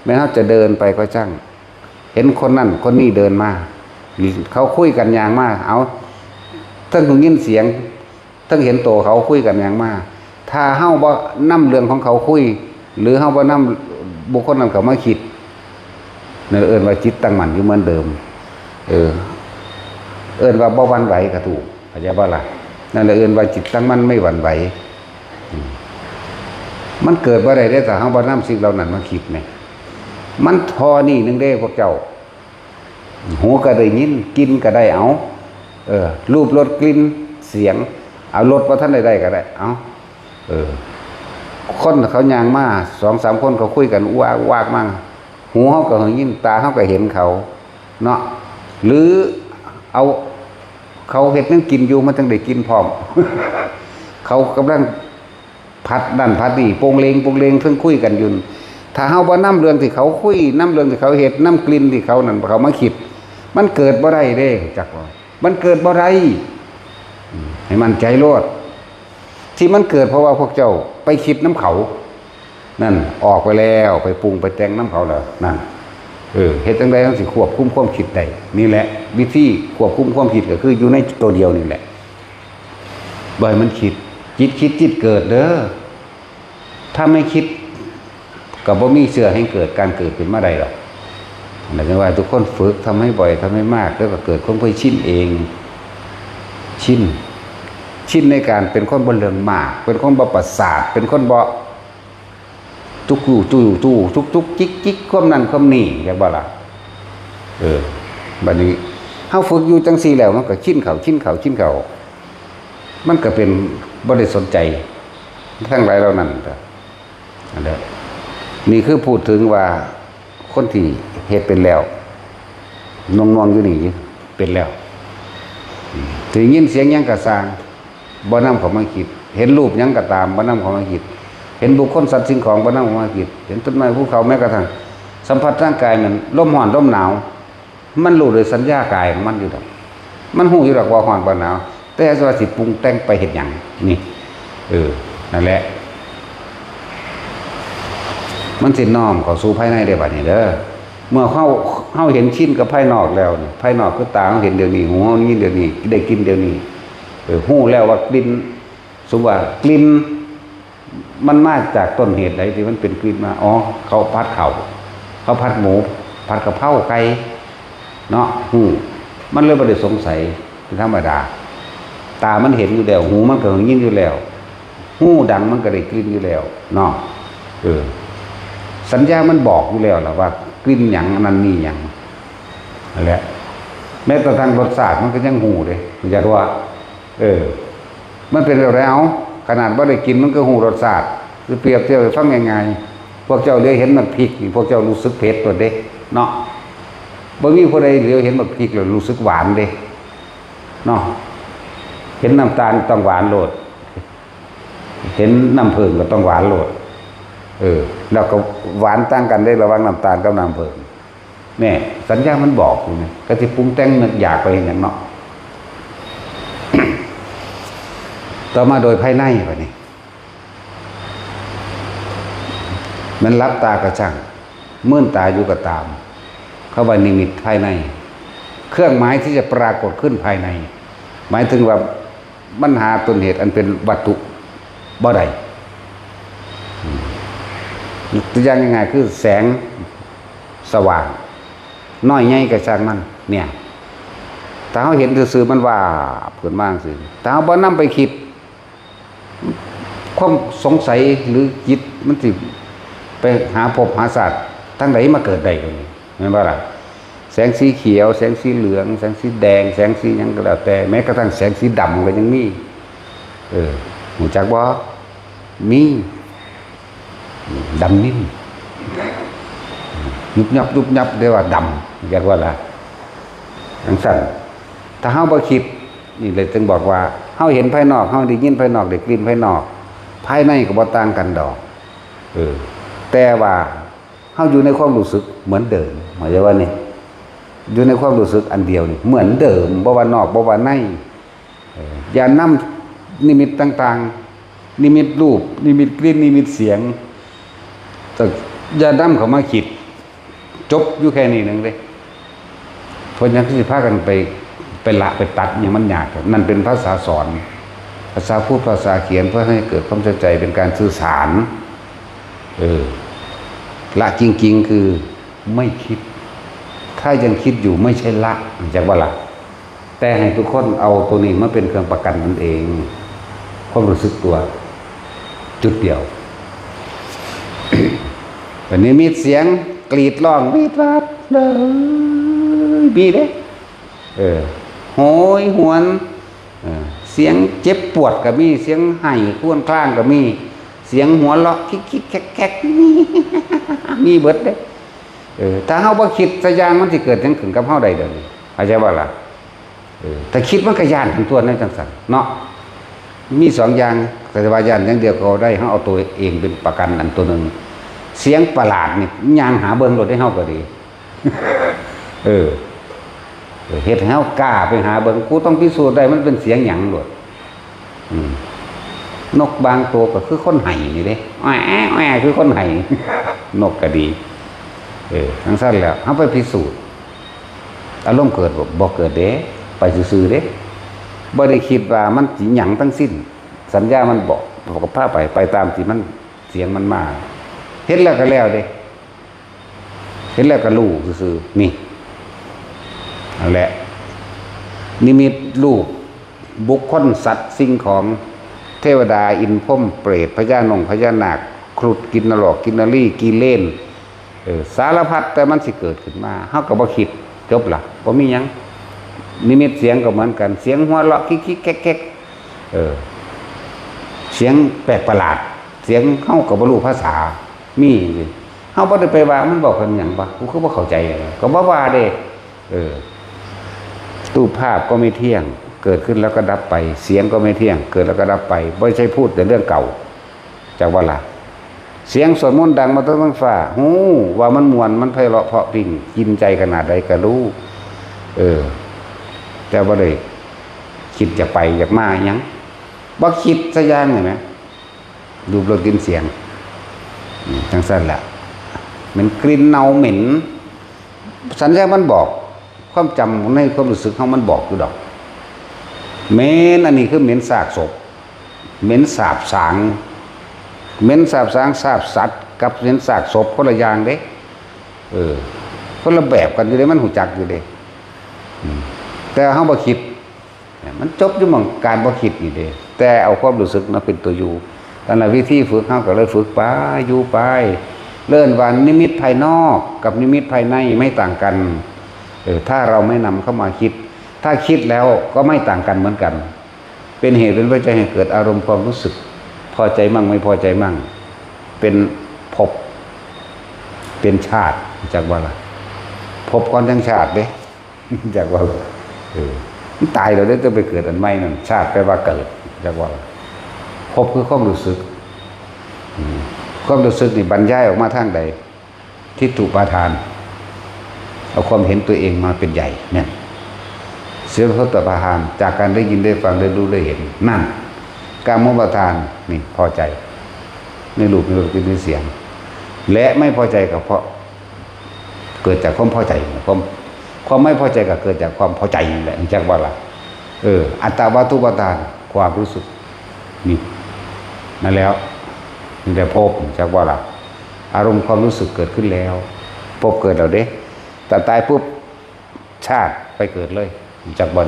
Speaker 1: แม้เฮาจะเดินไปก็ช่างเห็นคนนั้นคนนี้เดินมาเขาคุยกันอย่างมากเอาทั้งยินเสียงทั้งเห็นโตเขาคุยกันอย่างมากถ้าเฮาบ่นำเรื่องของเขาคุยหรือเฮาบ่นำบุคคลนั้นเขามาคิดเอิ้นว่าจิตตั้งมั่นอยู่เหมือนเดิมเอิ้นว่าบ่หวั่นไหวก็ถูกเข้าใจบ่ล่ะนั่นแหละเอิ้นว่าจิตตั้งมั่นไม่หวั่นไหวมันเกิดบ่ได้ถ้าเฮาบ่นำสิ่งเหล่านั้นมาคิดแหมมันทอนี่นึงเด้พวกเจ้าหูก็ได้ยินกินก็ได้เอารูปรสกลิ่นเสียงเอารสว่าท่านได้ก็ได้เอาคนเขาย่างมา 2-3 คนเขาคุยกันวากมั่งหูเฮาก็ยินตาเฮาก็เห็นเขาเนาะหรือเอาเขาเฮ็ดนั่งกินอยู่มันจังได้กินพร้อม เขากำลังพัดนั่นพัดนี่โปงเลงเพิ่งคุยกันอยู่ถ้าเฮาบ่นำเรื่องที่เขาคุยนำเรื่องที่เขาเฮ็ดนำกลิ่นที่เขานั่นเขามาคิดมันเกิดบ่ได้เด้จักว่ามันเกิดบ่ได้ให้มันใจโลดที่มันเกิดเพราะว่าพวกเจ้าไปคิดน้ำเขานั่นออกไปแล้วไปปรุงไปแต่งน้ำเขาแล้วนั่นเฮ็ดจังได๋ต้องสิควบคุมความคิดได้นี่แหละวิธีควบคุมความคิดก็คืออยู่ในตัวเดียวนี่แหละบ่ให้มันคิดจิตคิดจิตเกิดเด้อถ้าไม่คิดก็บ่มีเชื่อให้เกิดการเกิดขึ้นมาได้หรอกหมายถึงว่าทุกคนฝึกทำให้บ่อยทำให้มากแล้วก็เกิดความเคยชินเองชิน ชินในการเป็นคนบ่เรื่องมากเป็นคนบ่ประสาทเป็นคนบ่จุกอยู่จู่จุกจิกความนั้นความนี้แกบ่ล่ะบัดนี้เฮาฝึกอยู่จังซี่แล้วมันก็ชินเขามันก็เป็นบ่ได้สนใจทั้งหลายเหล่านั้นนั่นแหละนี่คือพูดถึงว่าคนที่เฮ็ดเป็นแล้วนองๆอยู่นี่เป็นแล้วถึงยินเสียงหยังก็สร้างบ่นำเข้ามาคิดเห็นรูปหยังก็ตามบ่นำเข้ามาคิดเห็นบุคคลสัตว์สิ่งของบ่นำเข้ามาคิดเห็นต้นไม้ภูเขาแม้กระทั่งสัมผัสร่างกายมันลมร้อนลมหนาวมันรู้โดยสัญญากายของมันอยู่ดอกมันฮู้อยู่ดอกว่าร้อนบ่หนาวแต่ว่าสิปรุงแต่งไปเฮ็ดหยังนี่นั่นแหละมันสิน้อมเข้าสู่ภายในได้บัดนี้เด้อเมื่อเฮาเห็นชินกับภายนอกแล้วนี่ภายนอกคือตาเฮาเห็นเดี๋ยวนี้หูเฮายินเดี๋ยวนี้ได้กินเดี๋ยวนี้ฮู้แล้วว่ากลิ่นสมมุติว่ากลิ่นมันมาจากต้นเหตุใดที่มันเป็นกลิ่นมาอ๋อเขาผัดข้าวเขาผัดหมูผัดกะเพราไก่เนาะมันเลยบ่ได้สงสัยเป็นธรรมดาตามันเห็นอยู่แล้วหูมันก็ยินอยู่แล้วหูดังมันก็ได้กลิ่นอยู่แล้วเนาะสัญญามันบอกอยู่แล้วล่ะว่ากลิ่นหยังนั้นนี่หยังนั่นแหละแม้แต่ทางรสชาติมันก็ยังหูเด้อยากว่ามันเป็นแล้วขนาดว่าได้กินมันก็หูรสชาติคือเปรียบเทียบฟังง่ายๆพวกเจ้าเลี้ยวเห็นมันพริกนี่พวกเจ้ารู้สึกเผ็ดตัวเด้เนาะบ่มีผู้ใดเลี้ยวเห็นมันพริกแล้วรู้สึกหวานเด้เนาะเห็นน้ำตาลต้องหวานโลดเห็นน้ำผึ้งก็ต้องหวานโลดแล้วก็หวานต่างกันได้ระหว่างน้ำตาลกับน้ำผึ้งเนี่ยสัญญามันบอกอยู่นี่ก็สิปรุงแต่งนึกอยากไปเห็นหยังเนาะ ต่อมาโดยภายในแบบนี้มันรับตากระช่างมื่นตาอยู่ก็ตามเข้าไปนิมิตภายในเครื่องหมายที่จะปรากฏขึ้นภายในหมายถึงว่าปัญหาต้นเหตุอันเป็นวัตถุบ่ได้ตัวอย่างง่ายๆคือแสงสว่างน้อยใหญ่กระช่างมันเนี่ยถ้าเขาเห็นซื่อๆมันว่าเกิดมากสิถ้าเขาบ่นำไปคิดความสงสัยหรือจิตมันสิไปหาภพหาศาสตร์ทั้งไหนมาเกิดได้กันเห็นป่ะล่ะแสงสีเขียวแสงสีเหลืองแสงสีแดงแสงสีหยังก็แล้วแต่แม้กระทั่งแสงสีดำก็ยังมีหูจักบ่มีดำนิ่มยุบยับเรียกว่าดำเรียกว่าอะไรทั้งสั้นถ้าเฮาบ่คิดนี่เลยจึงบอกว่าเฮาเห็นภายนอกเฮาได้ยินภายนอกได้กลิ่นภายนอกภายในก็บ่ต่างกันดอกแต่ว่าเฮาอยู่ในความรู้สึกเหมือนเดิมหมายว่านี่อยู่ในความรู้สึกอันเดียวนี่เหมือนเดิมบ่ว่านอกบ่ว่าในอย่านำนิมิตต่างๆนิมิตรูปนิมิตกลิ่นนิมิตเสียงแต่อย่านำเข้ามาคิดจบอยู่แค่นี้นึงเด้เพราะฉะนั้นสิพากันไปละไปตัดอย่างมันยากนั่นเป็นภาษาสอนภาษาพูดภาษาเขียนเพื่อให้เกิดความเข้าใจเป็นการสื่อสารละจริงๆคือไม่คิดถ้ายังคิดอยู่ไม่ใช่ละจากว่าละแต่ให้ทุกคนเอาตัวนี้มาเป็นเครื่องประกันนั่นเองความรู้สึกตัวจุดเดียว วันนี้มีเสียงกรีดร้องวีดวาดเลยมีเด้โหยหวนเสียงเจ็บปวดก็มีเสียงไห้ครวญครางก็มีเสียงหัวเราะคิกแคกมีเบิดเด้ถ้าเฮาบ่คิดซะอย่างมันสิเกิดจังขึ้นกับเฮาได้เด้อเข้าใจบ่ล่ะถ้าคิดมันก็ย่านทั้งตัวนั่นจังซั่นเนาะมีสองอย่างแต่ว่าย่านอย่างเดียวก็ได้เฮาเอาตัวเองเป็นประกันอันตัวนึงเสียงประหลาดนี่ย่างหาเบิ่งรถให้เฮาก็ดีเฮ็ดให้เฮากล้าไปหาเบิ่งกูต้องพิสูจน์ได้มันเป็นเสียงหยังโลดนกบางตัวก็คือคนไห้นี่เด้แอ้คือคนไห้นกก็ดีทั้งสั้นแล้วเฮาไปพิสูจน์อารมณ์เกิดบ่เกิดเด้ไปซื่อๆเด้บ่ได้คิดว่ามันสิหยังทั้งสิ้นสัญญามันบอกก็พาไปตามที่มันเสียงมันมาเห็นแล้วก็แล้วเด้เห็นแล้วก็รู้ซื่อๆนี่นั่นแหละนิมิตรูป บุคคลสัตว์สิ่งของเทวดาอินทร์พรหมเปรตพญพญานาคครุฑกินนรกกินนรีกีเลนสารพัดแต่มันสิเกิดขึ้นมาเฮาก็บ่คิดจบล่ะบ่มีหยังนิมิตเสียงก็เหมือนกันเสียงหัวเราะคิกๆแก๊กๆเสียงแปลกประหลาดเสียงเฮาก็บ่รู้ภาษามีเฮาบ่ได้ไปว่ามันบอกกันหยังบ่กูคือบ่เข้าใจก็บ่ว่าเด้รูปภาพก็ไม่เที่ยงเกิดขึ้นแล้วก็ดับไปเสียงก็ไม่เที่ยงเกิดแล้วก็ดับไปไม่ใช่พูดแต่เรื่องเก่าจากว่าล่ะเสียงสวดมนต์ดังมาตั้งฟ้าหูว่ามันม่วนมันไพเราะเพราะพริ้งกินใจขนาดใดก็รู้แต่ว่าเลยคิดจะไปอยากมาหยังบ่คิดซะอย่างนี่แหมดูรสกินเสียงจังซั่นล่ะมันกลิ่นเน่าเหม็นสัญญามันบอกความจำในความรู้สึกของมันบอกอยู่ดอกเหม็นอันนี้คือเหม็นซากศพเหม็นสาบสางเหม็นสาบสางสาบสัตว์กับเหม็นซากศพคนละอย่างเด้คนละแบบกันอยู่เด้มันหูจักอยู่เด้แต่เฮาบ่คิดมันจบอยู่หม่องการบ่คิดนี่เด้แต่เอาความรู้สึกมาเป็นตัวอยู่นั่นน่ะวิธีฝึกเฮาก็เลยฝึกไปอยู่ไปเลิ่นว่านิมิตภายนอกกับนิมิตภายในไม่ต่างกันถ้าเราไม่นำเข้ามาคิดถ้าคิดแล้วก็ไม่ต่างกันเหมือนกันเป็นเหตุเป็นปัจจัยให้เกิดอารมณ์ความรู้สึกพอใจมั่งไม่พอใจมั่งเป็นภพเป็นชาติจากว่าล่ะภพก่อนทั้งชาติเด้จากว่าตายแล้วได้จะไปเกิดอันใหม่นั่นชาติแปลว่าเกิดจากว่าภพคือความรู้สึกความรู้สึกนี่บรรยายออกมาทางใดทิฏฐุปาทานเอาความเห็นตัวเองมาเป็นใหญ่เนี่ยเสียงเขาตปาทานจากการได้ยินได้ฟังได้รู้ได้เห็นนั่นกามปทานนี่พอใจในรูปในรสในเสียงและไม่พอใจก็เพราะเกิดจากความพอใจความไม่พอใจก็เกิดจากความพอใจนี่แหละจากว่าล่ะอัตตวาทุปทานความรู้สึกนี่นั่นแล้วนี่แต่ภพจากว่าล่ะอารมณ์ความรู้สึกเกิดขึ้นแล้วภพเกิดแล้วเด้แต่ตายปุ๊บชาติไปเกิดเลยจากบน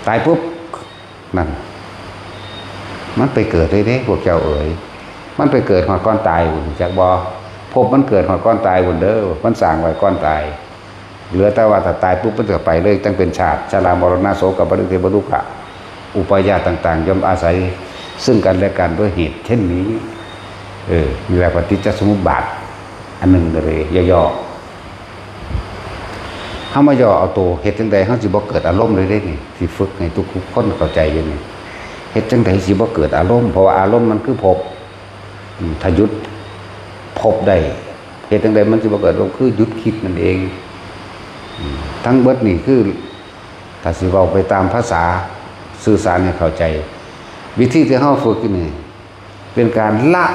Speaker 1: ตายปุ๊บนั่นมันไปเกิดเลยเด้พวกเจ้าเอ๋ยมันไปเกิดหอดก้อนตายหุ่นจากบ่พบมันเกิดหอดก้อนตายหุ่นเด้อมันสร้างไว้ก้อนตายเหลือแต่ว่าถ้าตายปุ๊บมันจะไปเลยตั้งเป็นชาติชรามรณะโสกปริเทวทุกขะอุปายาตต่างๆย่อมอาศัยซึ่งกันและกันด้วยเหตุเช่นนี้มีแบบปฏิจจสมุปบาทอันหนึ่งเลยย่อๆเขามาย่อเอาตัวเหตุจังใดเขาสิบ่เกิดอารมณ์เลยได้นี่ที่ฝึกให้ทุกคนเข้าใจอย่างนี้เหตุจังใดสิบ่เกิดอารมณ์เพราะว่าอารมณ์มันคือภพถ้าหยุดภพได้เหตุจังใดมันสิบ่เกิดอารมณ์คือหยุดคิดนั่นเองทั้งเบิดนี่คือถ้าสิเว้าไปตามภาษาสื่อสารให้เข้าใจวิธีที่เฮาฝึกนี่เป็นการละ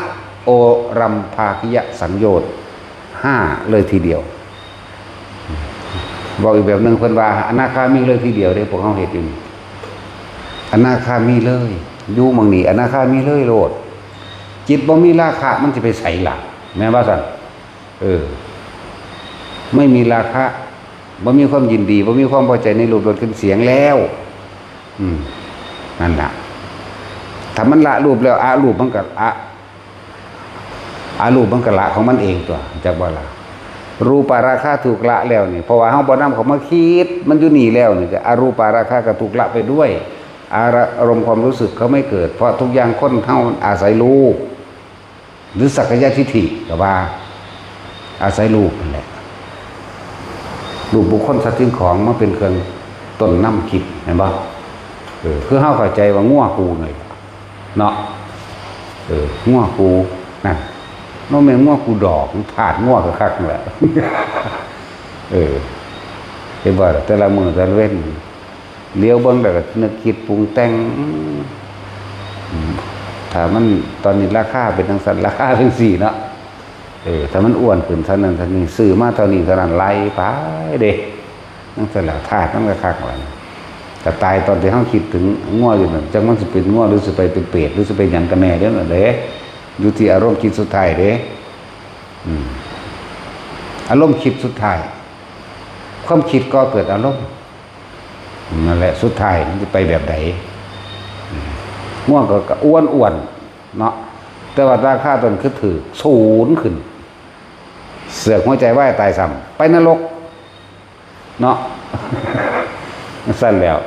Speaker 1: โอรัมภาคิยสังโยชน์5เลยทีเดียวบอกอีกแบบนึงเพิ่นว่าอนาคามีเลยทีเดียวเด้พวกเฮาเฮ็ดอยู่อนาคามีเลยอยู่หม้องนี้อนาคามีเลยโลดจิตบ่มีราคะมันสิไปไสล่ะแม่นว่าซั่นไม่มีราคะบ่มีความยินดีบ่มีความพอใจในรูปรสกลิ่นเสียงแล้วนั่นล่ะถ้ามันละรูปแล้วอารูปมันก็อารูปมันก็ละของมันเองตัวจักบ่ล่ะรูปาราคะถูกละแล้วนี่เพราะว่าเฮาบ่นำเขามาคิดมันอยู่นี่แล้วนี่จะอารูปาราคะก็ถูกละไปด้วยอารมณ์ความรู้สึกเขาไม่เกิดเพราะทุกอย่างคนเฮาอาศัยรูปหรือสักยะทิฏฐิก็ว่าอาศัยรูปนั่นแหละรูปบุคคลสัตว์สิ่งของมันเป็นเครื่องต้นน้ำคิดเห็นบ่คือเฮาเข้าใจว่างัวกูหน่อยเนาะงัวกูนั่นน้องแม่งัวกูดอกถาดงัวก็คักนั่นแหละเห็นบ่แต่ละมื้อแต่ละเว้นเลี้ยวเบิ่งแล้วก็นึกคิดปรุงแต่งถ้ามันตอนนี้ราคาเป็นจังซั่นราคาจังซี่เนาะถ้ามันอ้วนขึ้นเท่านั้นเท่านี้ซื้อมาเท่านี้เท่านั้นไล่ไปเด้จังซั่นล่ะธาตุมันก็คักว่าแต่ตายตอนที่เฮาคิดถึงงัวอยู่นั่นจังมันสิเป็นงัวหรือสิไปเป็นเปรตหรือสิไปหยังกันแน่เด้อนั่นเด้อยู่ที่อารมณ์คิดสุดท้ายเด้อารมณ์คิดสุดท้ายความคิดก็เกิดอารมณ์ นั่นแหละสุดท้ายมันจะไปแบบไหนง่วงก็อ้วนเนาะแต่ว่าราคาตนคือถือศูนย์ขึ้นเสือกหัวใจว่ายตายซ้ำไปนรกเนาะ สั้นแล้ว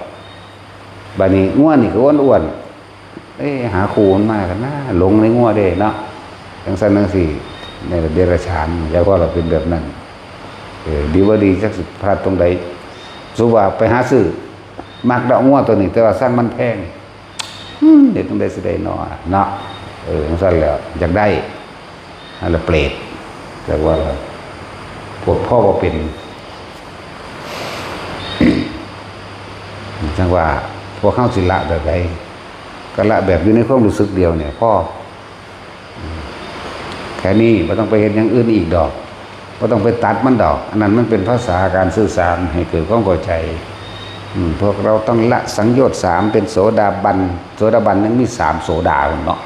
Speaker 1: บัดนี้ง่วงนี่คืออ้วนหาครูมันมากกันนะหลงในง่วงเด้เนาะทั้งสั้นทั้งสี่ในเดรัจฉานแล้วก็เราเป็นแบบนั้นดีว่าดีสักสิพลาดตรงใดสุว่าไปหาซื้อมักดอกง่วงตัวนี้แต่ว่าสร้างมันแพงเด็กต้องได้แสดงเนาะทั้งสั้นแล้วอยากได้อะไรเปรตแต่ว่าพวกพ่อก็เป็นจังว่าพวกเข้าศิละแบบไรก็ละแบบอยู่ในความรู้สึกเดียวเนี่ยพ่อแค่นี้ไม่ต้องไปเห็นอย่างอื่นอีกดอกไม่ต้องไปตัดมันดอกอันนั้นมันเป็นภาษาการสื่อสารให้เกิดความเข้าใจพวกเราต้องละสังโยชน์3เป็นโสดาบันนั้นมี3โสดาเนาะ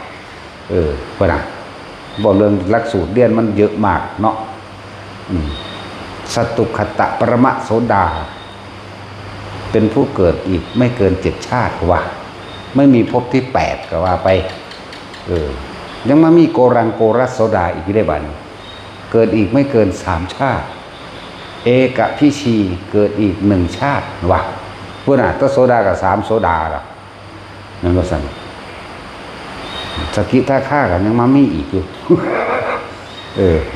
Speaker 1: เพื่อนบอกเรื่องหลักสูตรเรียนมันเยอะมากเนาะสัตตุคตะปรมะโสดาเป็นผู้เกิดอีกไม่เกิน7 ชาติว่าไม่มีภพที่8ก็ว่าไปยังมามีโกรังโกรัสโสดาอีกได้บัดเกิดอีกไม่เกิน3 ชาติเอกพิชีเกิดอีก1 ชาติว่าพูดน่ะตัวโสดากับ3โสดาล่ะนั่นก็สั่นสกิทาฆ่ากันยังมามีอีกอยู่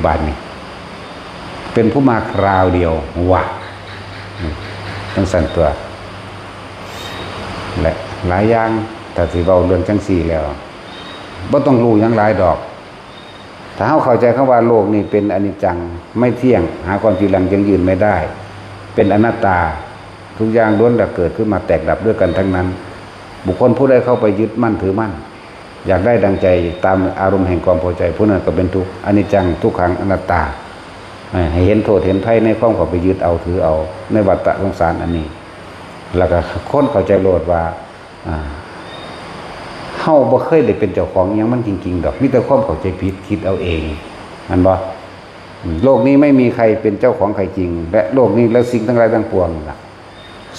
Speaker 1: บัดนี้เป็นผู้มาคราวเดียวว่าต้องสั่นตัวและหลายอย่างแต่สิเว้าเรื่องจังซี่แล้วบ่ต้องรู้หยังหลายดอกถ้าเฮาเข้าใจคำว่าโลกนี่เป็นอนิจจังไม่เที่ยงหาความจริงยั่งยืนไม่ได้เป็นอนัตตาทุกอย่างล้วนแต่เกิดขึ้นมาแตกดับด้วยกันทั้งนั้นบุคคลผู้ใดเข้าไปยึดมั่นถือมั่นอยากได้ดังใจตามอารมณ์แห่งความพอใจผู้นั้นก็เป็นทุกข์อนิจจังทุกขังอนัตตาให้เห็นโทษเห็นภัยในความเข้าไปยึดเอาถือเอาในวัฏฏะสงสารอันนี้แล้วก็คนเข้าใจโลดว่าเฮาบ่เคยได้เป็นเจ้าของหยังมันจริงๆดอกมีแต่ความเข้าใจผิดคิดเอาเองมันบ่โลกนี้ไม่มีใครเป็นเจ้าของใครจริงและโลกนี้แล้วสิ่งทั้งหลายทั้งปวงล่ะ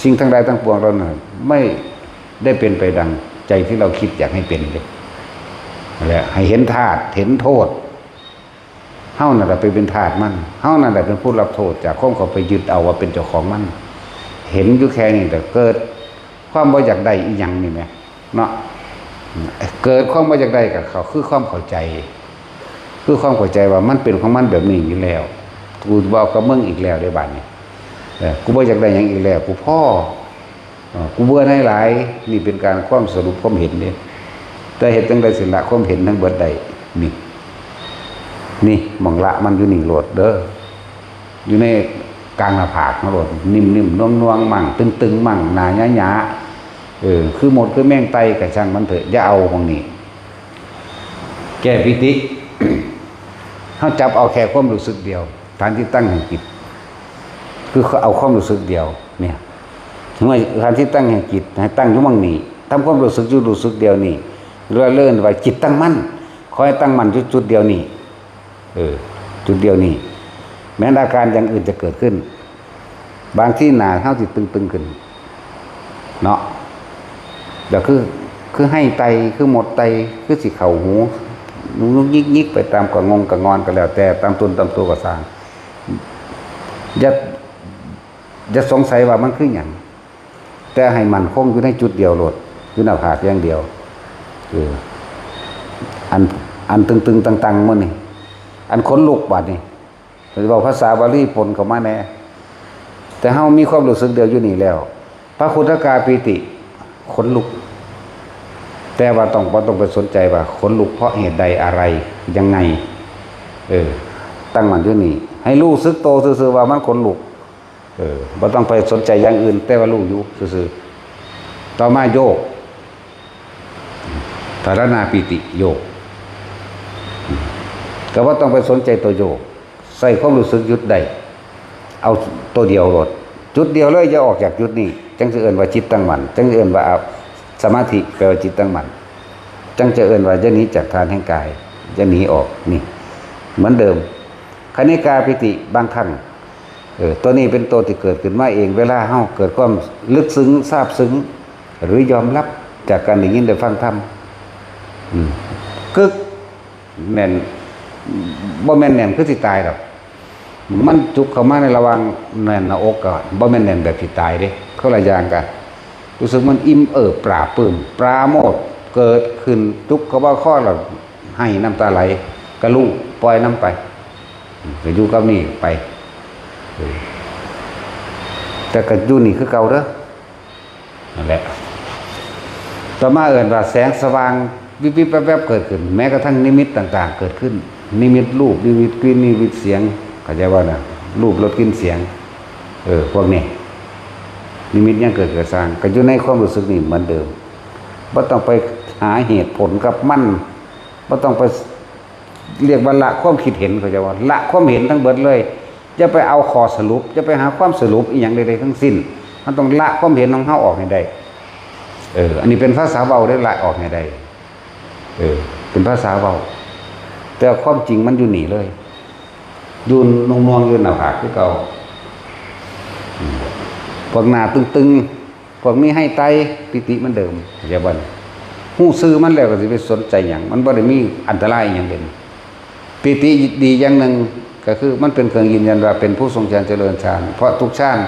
Speaker 1: สิ่งทั้งหลายทั้งปวงเราน่ะไม่ได้เป็นไปดังใจที่เราคิดอยากให้เป็นเลยนั่นแหละให้เห็นธาตุเห็นโทษเฮานั่นแหละไปเป็นทาสมันเฮานั่นแหละเป็นผู้รับโทษจากความเขาไปยึดเอาว่าเป็นเจ้าของมันเห็นอยู่แค่นี้แต่เกิดความบ่อยากได้อีหยังนี่แหมเนาะเกิดความบ่อยากได้กับเขาคือความเข้าใจคือความเข้าใจว่ามันเป็นของมันแบบนี้อยู่แล้วกูบอกกับมึงอีกแล้วได้บัดนี้กูบ่อยากได้หยังอีกแล้วกูพ่อกูเบื่อให้หลายนี่เป็นการความสรุปความเห็นเด้แต่เฮ็ดจังได๋สิละความเห็นทั้งเบิดได้นี่มองละมันอยู่นี่โหลดเด้ออยู่ในกลางหน้าผากนะโหลดนิ่มๆน่วงๆมั่งตึงๆมั่งหน้าหยาๆคือหมดคือแม่งไตกับช่างมันเถอะอย่าเอาของนี้แก้ปิติ เฮาจับเอาแค่ความรู้สึกเดียวฐานที่ตั้งแห่งจิตคือเอาความรู้สึกเดียวเนี่ยเมื่อฐานที่ตั้งแห่งจิตให้ตั้งอยู่มั่งนี้ทำความรู้สึกอยู่รู้สึกเดียวนี่เรื่อยเลื่อนไว้จิตตั้งมั่นคอยตั้งมั่นจุดเดียวนี่จุดเดียวนี่แม้อาการอย่างอื่นจะเกิดขึ้นบางที่หนาเท่าที่ตึงขึ้นเนาะเดี๋ยวคือให้ไตคือหมดไตคือสิเข่าหูนุกยิกไปตามกระงกระงอนก็แล้วแต่ตามตนตามตัวก็สร้างอย่าสงสัยว่ามันคืออย่างแต่ให้มันคงอยู่ในจุดเดียวโลดอยู่หน้าผากอย่างเดียวอันตึงตังมันนี่อันขนลุกบาดนี่เราจะบอกภาษาบาลีปนเข้ามาแน่แต่เฮามีความรู้สึกเดียวอยู่นี่แล้วพระคุณกาปีติขนลุกแต่ว่าต้องไปสนใจว่าขนลุกเพราะเหตุใดอะไรยังไงตั้งมันอยู่นี่ให้รู้สึกโตซื่อๆว่ามันขนลุกบ่ต้องไปสนใจอย่างอื่นแต่ว่ารู้อยู่ซื่อๆต่อมาโยกภารณาปีติโยกก็ว่าต้องไปสนใจตัวโยกใส่ความรู้สึกหยุดได้เอาตัวเดียวรถจุดเดียวเลยจะออกจากจุดนี้จังจะเอิ้นว่าจิตตั้งมั่นจังจะเอิ้นว่าสมาธิแปลว่าจิตตั้งมั่นจังจะเอิ้นว่าจะหนีจากฐานแห่งกายจะหนีออกนี่เหมือนเดิมคณิกาปิติบางครั้ง ตัวนี้เป็นตัวที่เกิดขึ้นมาเองเวลาเฮาเกิดความลึกซึ้งซาบซึ้งหรือยอมรับจากการได้ยินได้ฟังธรรมกึกแน่นบ่แม่นแน่นคือสิตายดอกมันจุกเข้ามาในระหว่างแน่นหน้าอกก่อนบ่แม่นแน่นแบบสิตายเด้คนละอย่างกันรู้สึกมันอิ่มปราบปลื้มปราโมทย์เกิดขึ้นจุกเข้าว่าข้อแล้วให้น้ำตาไหลกระลุปล่อยน้ำไปก็อยู่กับนี่ไปแต่ก็อยู่นี่คือเก่าเด้อนั่นแหละต่อมาเอิ้นว่าแสงสว่างวิบวิบแวบๆเกิดขึ้นแม้กระทั่งนิมิตต่างๆเกิดขึ้นนิมิตรูปนิมิตกลิ่นนิมิตเสียงเข้าใจว่านะรูปรสกลิ่นเสียงพวกนี้นิมิตยังเกิดสร้างก็อยู่ในความรู้สึกนี่เหมือนเดิมบ่ต้องไปหาเหตุผลกับมันบ่ต้องไปเรียกว่าละความคิดเห็นเข้าใจว่าละความเห็นทั้งเบิดเลยจะไปเอาข้อสรุปจะไปหาความสรุปอีหยังใดๆทั้งสิ้นมันต้องละความเห็นของเฮาออกให้ได้อันนี้เป็นภาษาเว้าได้ละออกให้ได้เป็นภาษาเว้าแต่ความจริงมันอยู่นี่เลยอยู่นวงๆอยู่หน้าผากคือเก่าพวกหน้าตึงๆพวกมีให้ไตปิติมันเดิมอย่าบ่นฮู้ซื่อมันแล้วก็สิไปสนใจหยังมันบ่ได้มีอันตรายหยังเป็นปิติดีอย่างหนึ่งก็คือมันเป็นเครื่องยืนยันว่าเป็นผู้ทรงฌานเจริญฌานเพราะทุกฌาน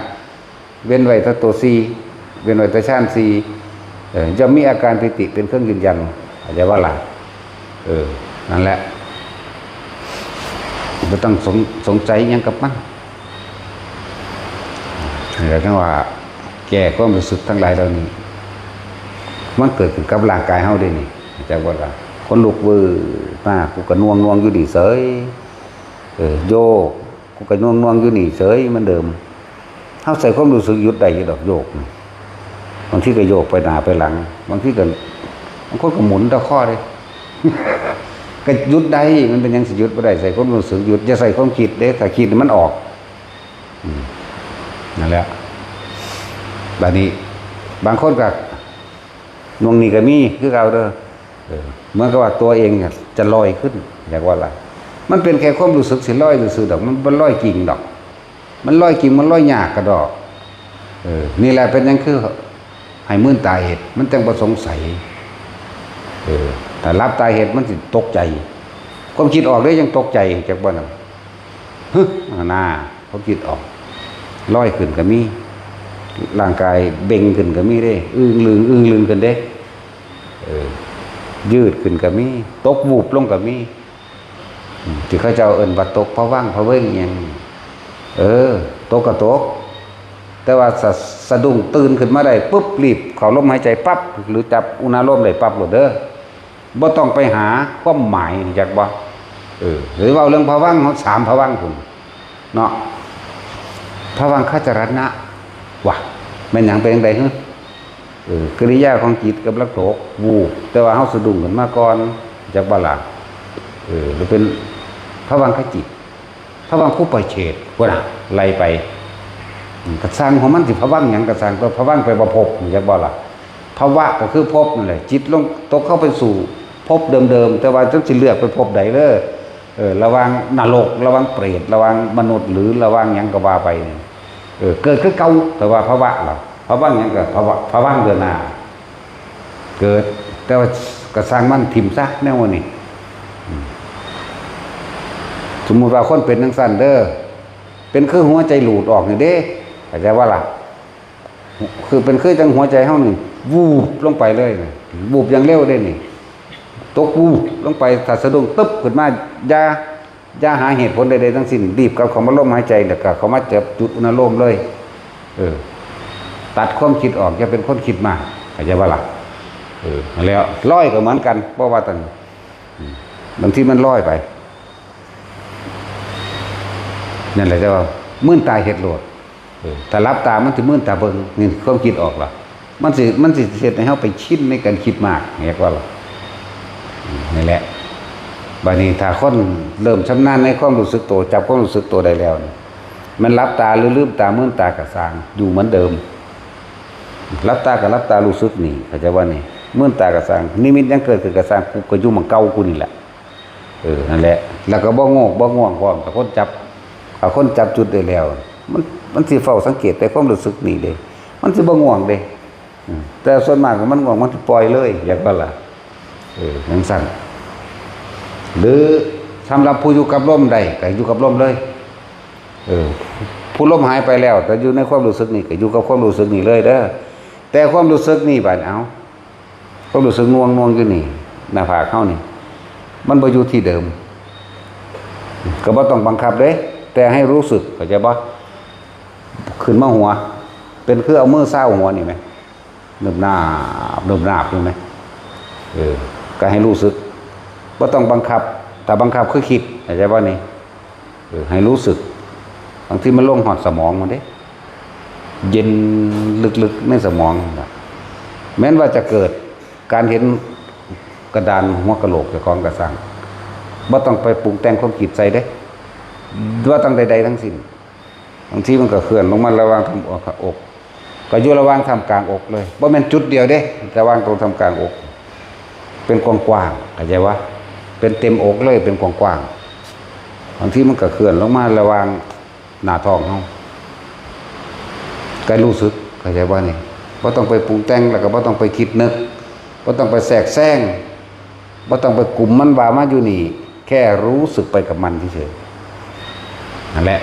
Speaker 1: เว้นไว้แต่ตัว4เว้นไว้แต่ฌาน4จะมีอาการปิติเป็นเครื่องยืนยันอย่าว่าล่ะนั่นแหละบ่ต้องสงใจหยังกับมันแล้วก็ว่าแก้ความรู้สึกทั้งหลายเหล่านี้มันเกิดขึ้นกับร่างกายเฮาได้นี่จักว่าล่ะคนลุกวือมากูก็น่วงอยู่นี่เฉยโยกกูก็น่วงอยู่นี่เฉยเหมือนเดิมเฮาใส่ความรู้สึกหยุดได้อยู่ดอกโยกบางทีก็โยกไปหน้าไปหลังบางทีก็บางคนก็หมุนตะข้อเลยก็หยุดได้มันเป็นยังสิหยุดบ่ได้ใส่ความรู้สึกหยุดอย่าใส่ความคิดเด้ถ้าคิดมันออกนั่นแหละบัดนี้บางคนก็นวงนี่ก็มีคือเก่าเด้อเหมือนกับว่าตัวเองจะลอยขึ้นอยากว่าอะไรมันเป็นแค่ความรู้สึกสิลอยซื่อๆดอกมันบ่ลอยกิ่งดอกมันลอยกิ่งมันลอยหยากกระดอกนี่แหละเป็นยังคือให้มื่นตาเหตุมันจังบ่สงสัยถ้ารับตาเหตุมันสิตกใจความคิดออกได้ยังตกใจจากบ่นั่นน่าความคิดออกลอยขึ้นก็มีร่างกายเบ่งขึ้นก็มีได้อึ้งลึงขึ้นเด้ยืดขึ้นก็มีตกวูบลงก็มีที่เขาเจ้าเอิ้นว่าตกเพราะว่างเพราะเว้งหยังตกก็ตกแต่ว่าสะดุ้งตื่นขึ้นมาได้ปุ๊บรีบเข้าลมหายใจปั๊บหรือจับอุณหภูมิได้ปั๊บโลดเด้อบ่ต้องไปหาความหมายจักบ่หรือว่าเรื่องภวังค์เฮา3ภวังค์พุ่นเนาะภวังคจรณะว่ะแม่นหยังเป็นจังได๋ฮึกริยาของจิตกับลักโตกวูบแต่ว่าเฮาสะดุ้งขึ้นมาก่อนจักบ่ล่ะหรือเป็นภวังคจิตภวังค์ผู้ปล่อยเฉดว่าน่ะไล่ไปกระสร้างของมันสิภวังค์หยังกระสร้างตัวภวังค์ไปบ่พบจักบ่ล่ะภวะก็คือภพนั่นแหละจิตลงตกเข้าไปสู่ภพเดิมๆแต่ว่าจังสิเลือกไปภพใดเด้อระวังนรกระวังเปรตระวังมนุษย์หรือระวังหยังก็ว่าไปเกิดคือเก่าแต่ว่าภวะล่ะภวังค์หยังก็ภวังค์เดือนหน้าเกิดแต่ว่ากระสร้างมันทิ่มซะแนวนี้สมมุติว่าคนเป็นจังซั่นเด้อเป็นคือหัวใจหลุดออกนี่เด้เข้าใจว่าล่ะคือเป็นคือจังหัวใจเฮานี่วูบลงไปเลยวูบอย่างเร็วเด้นี่ตกวูบลงไปถ้าสะดุ้งตึ๊บขึ้นมาอย่าหาเหตุผลใดๆทั้งสิ้นรีบกับเข้ามาลมหายใจแล้วก็เข้ามาจับจุดอุณหภูมิเลยตัดความคิดออกอย่าเป็นคนคิดมากเข้าใจว่าล่ะแล้วลอยก็เหมือนกันเพราะว่าตั้งบางทีมันลอยไปนั่นแหละจะว่ามื่นตาเฮ็ดโลดถ้ารับตามันสิมื่นตาเบิ่งนี่ความคิดออกล่ะมันสิเฮ็ดให้เฮาไปชินในการคิดมากเรียกว่าล่ะนี่แหละบัดนี้ถ้าคนเริ่มชำนาญในความรู้สึกตัวจับความรู้สึกตัวได้แล้วมันรับตาหรือลืมตามื่นตาก็สร้างอยู่เหมือนเดิมรับตากับรับตารู้สึกนี่เข้าใจว่านี่มื่นตาก็สร้างนิมิตยังเกิดขึ้นก็สร้างกูก็อยู่หม้องเก่ากูนี่แหละนั่นแหละแล้วก็บ่โง่บ่ง่วงพร้อมแต่คนจับจุดได้แล้ว มันมันสิเฝ้าสังเกตแต่ความรู้สึกนี่เด้มันสิบ่ง่วงเด้แต่ส่วนมากมันง่วงมันสิปล่อยเลยอย่างว่าล่ะจังซั่นหรือสำหรับผู้อยู่กับลมได้ก็อยู่กับลมเลยผู้ลมหายไปแล้วแต่อยู่ในความรู้สึกนี่ก็อยู่กับความรู้สึกนี่เลยเด้อแต่ความรู้สึกนี่บาดเอาความรู้สึกง่วงอยู่นี่หน้าผากเฮานี่มันบ่อยู่ที่เดิมก็บ่ต้องบังคับเด้แต่ให้รู้สึกเข้าใจบ่ขึ้นมาหัวเป็นคือเอามือเศร้าหัวนี่ไหมนึบหน้าอยู่ไหมก็ให้รู้สึกบ่ต้องบังคับแต่บังคับคือคิดเข้าใจบ่นี่ให้รู้สึกบางทีมันลงหอดสมองมันเด้เย็นลึกๆในสมองแม้นว่าจะเกิดการเห็นกระดานหัวกะโหลกเจ้าของกระสังบ่ต้องไปปรุงแต่งความคิดใส่เด้ว่าต้องใดๆทั้งสิ้นบางทีมันก็เคลื่อนลงมาระหว่างทำอกก็อยู่ระหว่างทำกลางอกเลยบ่แม่นจุดเดียวเด้ระหว่างตรงทำกลางอกเป็นกว้างๆเข้าใจวะเป็นเต็มอกเลยเป็นกว้างๆบางทีมันก็เคลื่อนลงมาระหว่างหน้าท้องเฮาก็รู้สึกเข้าใจว่านี่บ่ต้องไปปรุงแต่งแล้วก็บ่ต้องไปคิดนึกบ่ต้องไปแทรกแซงบ่ต้องไปกลุ่มมันว่ามาอยู่นี่แค่รู้สึกไปกับมันเฉยๆนั่นแหละ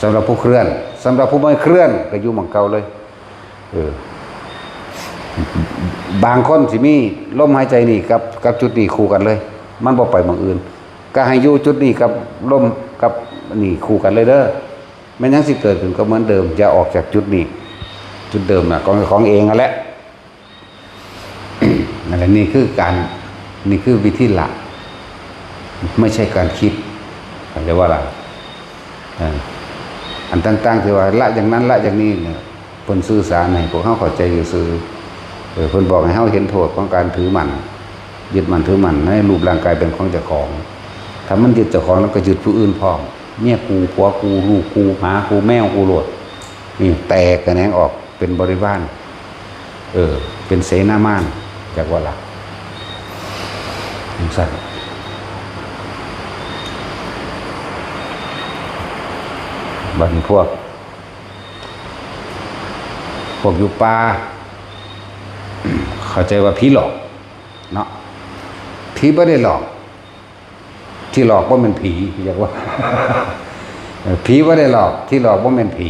Speaker 1: สำหรับผู้เคลื่อนสำหรับผู้ไม่เคลื่อนก็อยู่หม่องเก่าเลยบางคนสิมีลมหายใจนี่กับจุดนี้คู่กันเลยมันบ่ไปหม่องอื่นก็ให้อยู่จุดนี้กับลมกับนี่คู่กันเลยเด้อแม้ยังสิเกิดขึ้นก็เหมือนเดิมอย่าออกจากจุดนี้จุดเดิมน่ะของเองนั่นแหละ นั่นแหละนี่คือวิธีละไม่ใช่การคิดเรียกว่าอะไรอันต่างๆที่ว่าละอย่างนั้นละอย่างนี้เนี่ยเพิ่นสื่อสารให้พวกเฮาเข้าใจซื่อเพิ่นบอกให้เฮาเห็นโทษของการถือมั่นยึดมั่นถือมั่นให้รูปร่างกายเป็นของเจ้าของถ้ามันยึดเจ้าของแล้วก็ยึดผู้อื่นพร้อมเมียกูผัวกูลูกกูหมากูแมวกูโลดนี่แตกกระแหนงออกเป็นบริวารเป็นเสนาม่านจากว่าล่ะสั่นบัดนี้พวกอยู่ป่าเข้าใจว่าผีหลอกเนาะผีบ่ได้หลอกที่หลอกว่าเป็นผีอยากว่า ผีบ่ได้หลอกที่หลอกว่าเป็นผี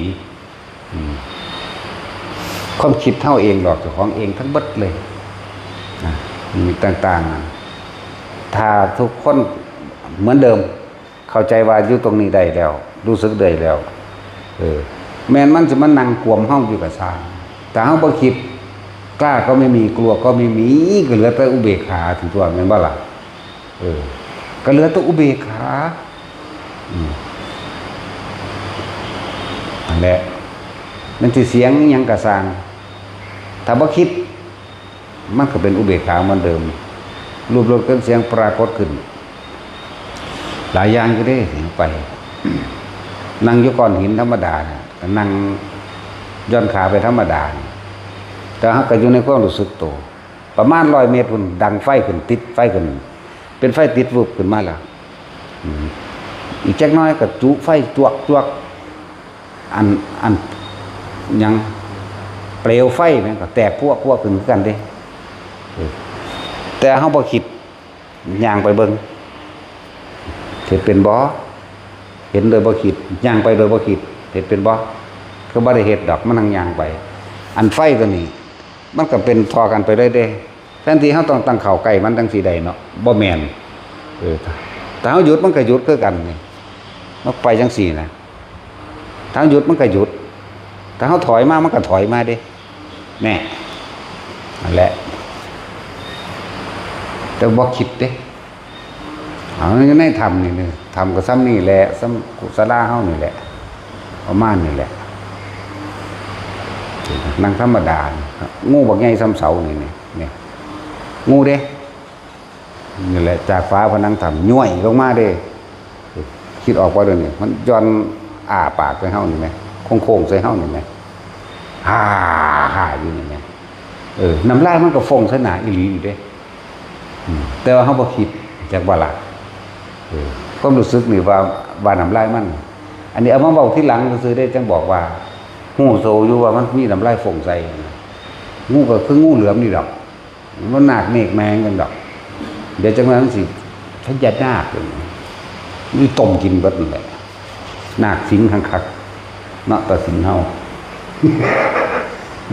Speaker 1: ความคิดเท่าเองหลอกเจ้าของเองทั้งเบิดเลยมีต่างๆถ้าทุกคนเหมือนเดิมเข้าใจว่าอยู่ตรงนี้ได้แล้วรู้สึกได้แล้วแม้นมันจะมันนั่งกวมเฮาอยู่กับซาแต่เฮาบ่คิดกล้าก็ไม่มีกลัวก็ไม่มีก็เหลือแต่อุเบกขาถึงตัวแม่นบ่ล่ะก็เหลือแต่อุเบกขานั่นแหละมันสิเสียงหยังกะสร้างถ้าบ่คิดมันก็เป็นอุเบกขาเหมือนเดิมรูปรสเครื่องเสียงปรากฏขึ้นหลายอย่างก็ได้ไปนั่งอยู่ก้อนหินธรรมดานั่งย้อนขาไปธรรมดาแต่เฮาก็อยู่ในความรู้สึกตัวประมาณ100 เมตรพุ่นดังไฟขึ้นติดไฟขึ้นเป็นไฟติดวูบขึ้นมาแล้วอีกจักน้อยก็จุไฟจวกอันยังเปลวไฟแม่นก็แตกพวกขึ้นกันเด้แต่เฮาบ่คิดย่างไปเบิ่งเฮ็ดเป็นบ่เห็นโดยบ่คิดย่างไปโดยบ่คิดเฮ็ดเป็นบ่คือบ่ได้เฮ็ดดอกมันนั่งย่างไปอันไฟตัวนี้มันก็เป็นทอกันไปเรื่อยๆแทนที่เฮาต้องตั้งเข้าใกล้มันจังสิได้เนาะบ่แม่นถ้าเฮาหยุดมันก็หยุดคือกันนี่มันไปจังซี่นะถ้าหยุดมันก็หยุดถ้าเฮาถอยมามันก็ถอยมาเด้แน่นั่นแหละแต่บ่คิดเด้เอาในธรรมนี่ธรรมก็ซ้ำนี่แหละซ้ำกุศลเฮานี่แหละประมาณนี่แหละนั่งธรรมดางูบักใหญ่ซ้ำเสานี่งูเด้นี่แหละจากฟ้าพนังถ้ำย่วยลงมาเด้คิดออกว่าเดี๋ยวนี้มันย้อนอ้าปากใส่เฮานี่มั้ยโค้งๆใส่เฮานี่มั้ยฮ่าอยู่นี่มั้ยน้ำลายมันก็ฟงใส่หน้าอีหลีอยู่เด้แต่ว่าเฮาบ่คิดจักว่าล่ะความรู้สึกนี่ว่าน้ำลายมัน อันนี้เอามาเบาที่หลังซื้อได้จังบอกว่างูโซอยู่ว่ามันมีน้ำลายฝงใส่งูก็คืองูเหลือมนี่ดอกมันหนักเมฆแมงกันดอกเดี๋ยวจังนั้นสิฉันจะนาคนี่ต้มกินเบิดเลยนาคสิงขังคักเนาะตัดสินเฮา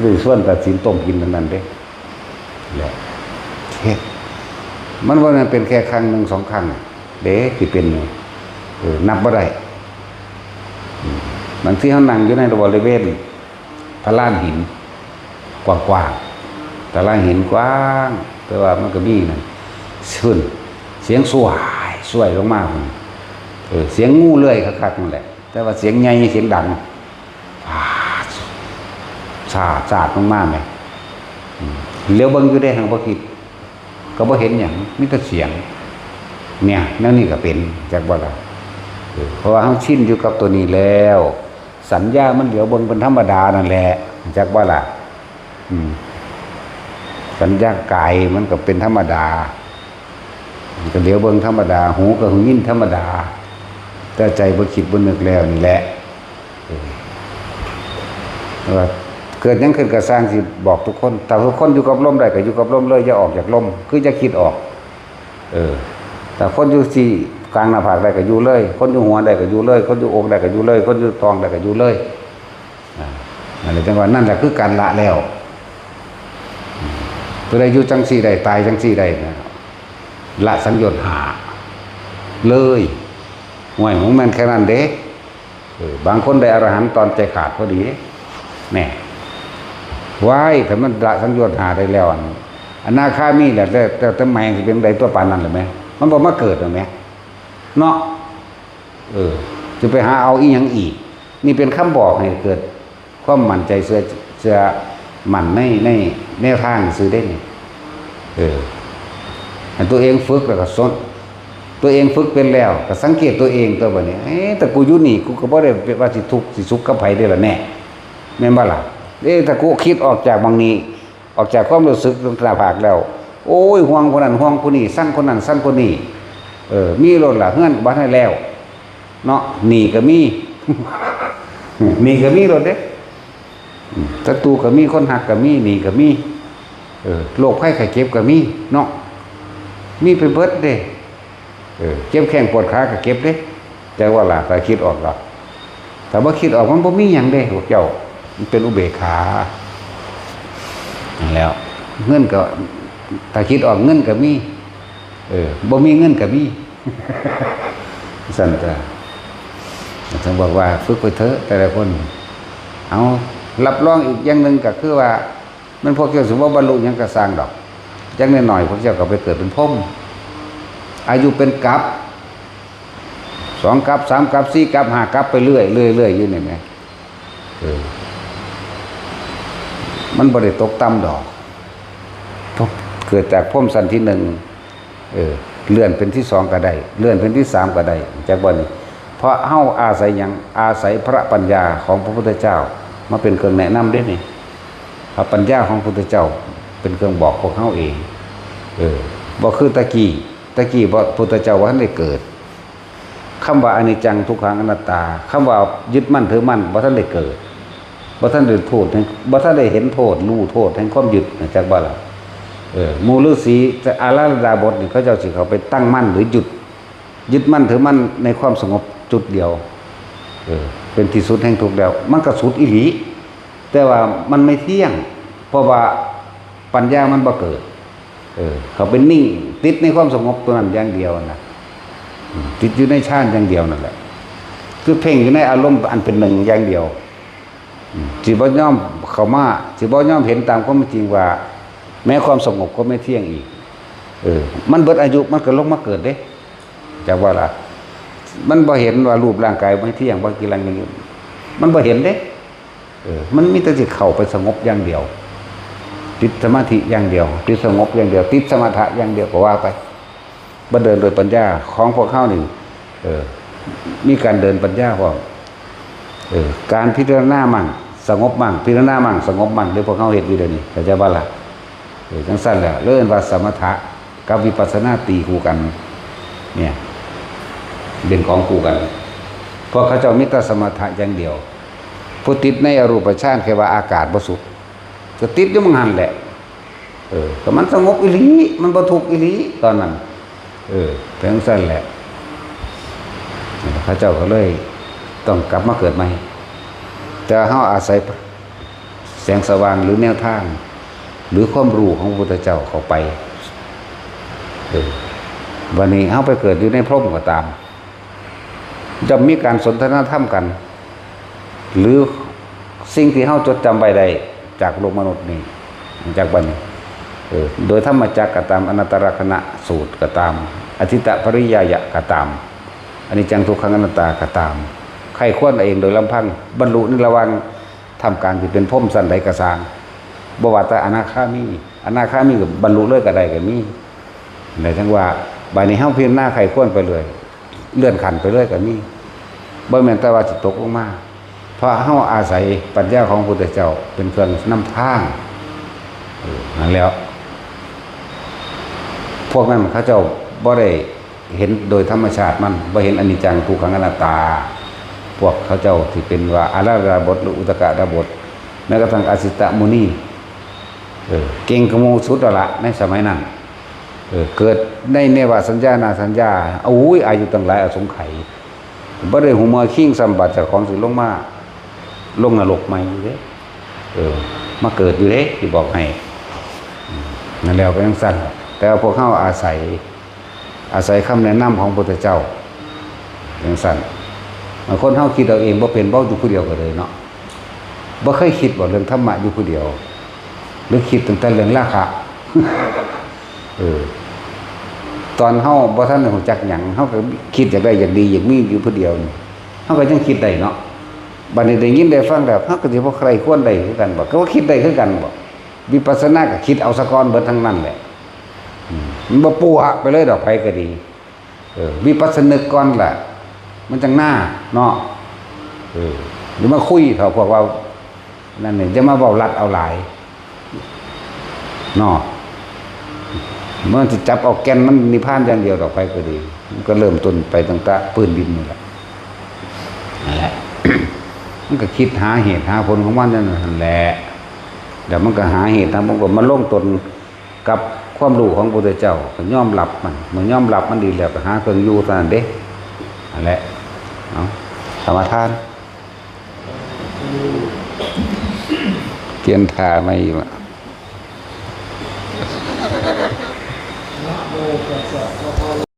Speaker 1: ด้วยส่วนตัดสินต้มกินนั้นเด้แหละมันว่ามันเป็นแค่ครั้งหนึ่ง2 ครั้งเด้ที่เป็นนับบ่ได้บางที่เขานั่งอยู่ในบริเวณพระลานหินกว้างๆแต่ลานหินกว้างแต่ว่ามันก็มีนั่นขึ้นเสียงสวยลงมากเสียงงูเลื่อยคักๆนั่นแหละแต่ว่าเสียงใหญ่เสียงดังสาดมากๆเลยเลี้ยวเบิ่งอยู่ได้ทางบ่คิดก็บ่เห็นอย่างมีแต่เสียงเนี่ยนั่นนี่ก็เป็นจากบ่ล่ะเพราะว่าเขาชินอยู่กับตัวนี้แล้วสัญญามันเดี๋ยวเบิ่งเป็นธรรมดานั่นแหละจากบ่ล่ะสัญญากายมันก็เป็นธรรมดาก็เดี๋ยวเบิ่งธรรมดาหูก็หูยินธรรมดาแต่ใจบ่คิดบ่นึกแล้วนี่แหละว่าเกิดยังขึ้นก็สร้างสิบอกทุกคนแต่ทุกคนอยู่กับลมได้ก็อยู่กับลมเลยอย่าออกจากลมคือจะคิดออกแต่คนอยู่ที่กลางหน้าผากได้ก็อยู่เลยคนอยู่หัวได้ก็อยู่เลยคนอยู่อกได้ก็อยู่เลยคนอยู่ท้องได้ก็อยู่เลยอะไรจังหวะนั่นแหละคือการละแล้วตัวใดอยู่จังสี่ใดตายจังสี่ใดนะละสังโยชน์หาเลยห่วยของมันแค่นั้นเด้บางคนได้อรหันต์ตอนใจขาดพอดีแน่ว้ายแต่มันละสังโยชน์หาได้แล้วอนาคามีแหละแต่ทำไมจะเป็นใดตัวปานนั้นหรือไหมมันบอกมาเกิดหรือไหมเนาะจะไปหาเอาอีหยังอีกนี่เป็นคำบอกให้เกิดความมั่นใจเสื่อมั่นในแนวทางซื้อได้นี่ตัวเองฝึกแล้วก็สนตัวเองฝึกเป็นแล้วก็สังเกตตัวเองตัวแบบนี้แต่กูอยู่นี่กูก็บ่ได้ว่าสิทุกข์สิสุขกับไผได้ละแน่แม่นบ่ล่ะถ้ากูคิดออกจากบางนี้ออกจากความรู้สึกตรงหน้าผากแล้วโอ้ยห่วงคนนั้นห่วงคนนี้สั้นคนนั้นสั้นคนนี้มีรถล่ะเฮือนก็บ่ได้แล้วเนาะหนีก็มี หนีก็มีรถเด้ศัตรูก็มีคนหักก็มีหนีก็มีโรคไข้ไข้เจ็บก็มีเนาะมีไปเบิดเด้เจ็บแข้งปวดขาก็เก็บเด้แต่ว่าล่ะถ้าคิดออกหรอกแต่ว่าคิดออกมันบ่มีหยังเด้พวกเจ้ามันเป็นอุเบกขาแล้วเงินก็ถ้าคิดออกเงินก็มีบ่มีเงินก็มีสั่นจ้ะฉันบอกว่าฝึกไปเถอะแต่ละคนเอารับรองอีกอย่างหนึ่งก็คือว่ามันพวกเจ้าสมมติบรรลุยังกระสร้างดอกจังหน่อยพวกเจ้าก็ไปเกิดเป็นพรหมอายุเป็นกัป2 กัป3 กัป4 กัป5 กัปไปเรื่อยอยู่นี่ไหมมันบ่ได้ตกต่ำดอกเกิดจากพรหมสั้นที่1เลื่อนเป็นที่2ก็ได้เลื่อนเป็นที่3ก็ได้จากบ่นี้เพราะเฮาอาศัยหยังอาศัยพระปัญญาของพระพุทธเจ้ามาเป็นเครื่องแนะนำได้นี่พระปัญญาของพระพุทธเจ้าเป็นเครื่องบอกพวกเฮาเองบ่คือตะกี้พระพุทธเจ้าว่าท่านได้เกิดคำว่าอนิจจังทุกขังอนัตตาคำว่ายึดมั่นถือมั่นบ่ท่านได้เกิดบ่ท่านได้โทษบ่ท่านได้เห็นโทษรู้โทษแห่งความยึดจากบ่ล่ะหมู่ฤาษีจะอาราธดาบทนี่เขาเจ้าสิเขาไปตั้งมั่นหรือยึดมั่นถือมั่นในความสงบจุดเดียวเป็นที่สุดแห่งทุกข์แล้วมันก็สุดอีหลีแต่ว่ามันไม่เที่ยงเพราะว่าปัญญามันบ่เกิดเขาเป็นนิ่งติดในความสงบตัวนั้นอย่างเดียวนะติดอยู่ในฌานอย่างเดียวนั่นแหละคือเพ่งอยู่ในอารมณ์อันเป็นหนึ่งอย่างเดียวสิบ่ยอมเข้ามาสิบ่ยอมเห็นตามความจริงว่าแม้ความสงบก็ไม่เที่ยงอีกมันเบิดอายุมันก็ลงมาเกิดเด้จากว่าล่ะมันบ่เห็นว่ารูปร่างกายไม่เที่ยงบ่กี่ลังอย่างนี้มันบ่เห็นเด้มันมีแต่สิเข้าไปสงบอย่างเดียวติดสมาธิอย่างเดียวติดสงบอย่างเดียวติดสมถะอย่างเดียวก็ว่าไปบ่เดินโดยปัญญาของพวกเฮานี่มีการเดินปัญญาพร้อมการพิจารณามั่งสงบมั่งพิจารณามั่งสงบมั่งเดี๋ยวพวกเฮาเฮ็ดอยู่เดี๋ยวนี้เข้าใจบ่ล่ะจังซั่นแหละเรื่องว่าสมถะกับวิปัสสนาตีคู่กันเนี่ยเป็นของคู่กัน เพราะเขาเจ้ามิตรสมถะอย่างเดียวผู้ติดในอรูปฌานแค่ว่าอากาศบ่สุขก็ติดอยู่มังหันแหละก็มันสงบอีหลีมันบ่ทุกข์อีหลีตอนนั้นเป็นจังซั่นแหละเขาเจ้าก็เลยต้องกลับมาเกิดใหม่แต่เฮาอาศัยแสงสว่างหรือแนวทางหรือความรู้ของพระพุทธเจ้าเข้าไปวันนี้เฮาไปเกิดอยู่ในพรหมก็ตามจะมีการสนทนาธรรมกัน หรือสิ่งที่เฮาจดจำไว้ได้จากโลกมนุษย์นี่จากบัดนี้โดยธรรมจักรก็ตามอนัตตลกนัสูตรก็ตามอธิตตปริยายะก็ตามอนิจจังทุกขังอนัตตาก็ตามใครควรเองโดยลำพังบรรลุในระหว่างทำการที่เป็นพรหมสันใดก็สร้างบ่ว่าแต่อนาคามีก็บรรลุเลยก็ได้ก็มีในทั้งว่าบัดนี้เฮาพิจารณาใครควรไปเลยเลื่อนขั้นไปเลยก็มีบ่แม่นแต่ว่าสิตกลงมาเพราะเฮาอาศัยปัญญาของพระพุทธเจ้าเป็นเครื่องนำทางนั่นแล้วพวกนั้นเขาเจ้าบ่ได้เห็นโดยธรรมชาติมันบ่เห็นอนิจจังทุกขังอนัตตาพวกเขาเจ้าที่เป็นว่าอาราดาบทหรืออุตกะดาบทแม้กระทั่งอสิตมุนีเก่งกโมสุดละในสมัยนั้นเกิดในเนวสัญญานาสัญญาอายุตั้งหลายอสงไขยบ่ได้หูมาขิงสัมบัติจากของสิลงมาลงนรกใหม่อยู่เด้มาเกิดอยู่เด้ที่บอกให้นั่นแล้วก็ยังสั้นแต่พวกเขาอาศัยคำแนะนำของพระพุทธเจ้ายังสั้นบางคนเขาคิดเอาเองบ่เป็นเบ้าอยู่ผู้เดียวก็เลยเนาะบ่เคยคิดบ่เรื่องธรรมะอยู่ผู้เดียวหรือคิดตั้งแต่เรื่องราคะตอนเฮาบ่ทันได้รู้จักหยังเฮาก็คิดอยากได้อยากดีอยากมีอยู่ผู้เดียวเฮาก็ยังคิดได้เนาะบัดนี้ได้ยินได้ฟังแล้วเฮาก็สิบ่ใครควรได้คือกันบ่ก็ว่าคิดได้คือกันบ่วิปัสสนาก็คิดเอาซะก่อนเบิดทั้งนั้นแหละมันบ่ปัวไปเลยดอกไผก็ดีวิปัสสนึกก่อนล่ะมันจังหน้าเนาะหรือมาคุยเขาพวกว่านั่นนี่จะมาเว้ารัดเอาหลายเนาะเมื่อที่จับเอาแกนมันนิพพานอย่างเดียวต่อไปก็ดีมันก็เริ่มต้นไปตั้งแต่ปืนดินนี่แหละนั่นแหละ มันก็คิดหาเหตุหาผลของมันนั่นแหละเดี๋ยวมันก็หาเหตุทางมันก็มาลงตนกับความรู้ของพระพุทธเจ้าก็ยอมรับมันเมื่อยอมรับมันดีแล้วก็หาเครื่องอยู่เท่านั้นเด้นั่นแหละเอาธรรมทานเกียนทาไม่ละ
Speaker 2: นะโมตัสสะ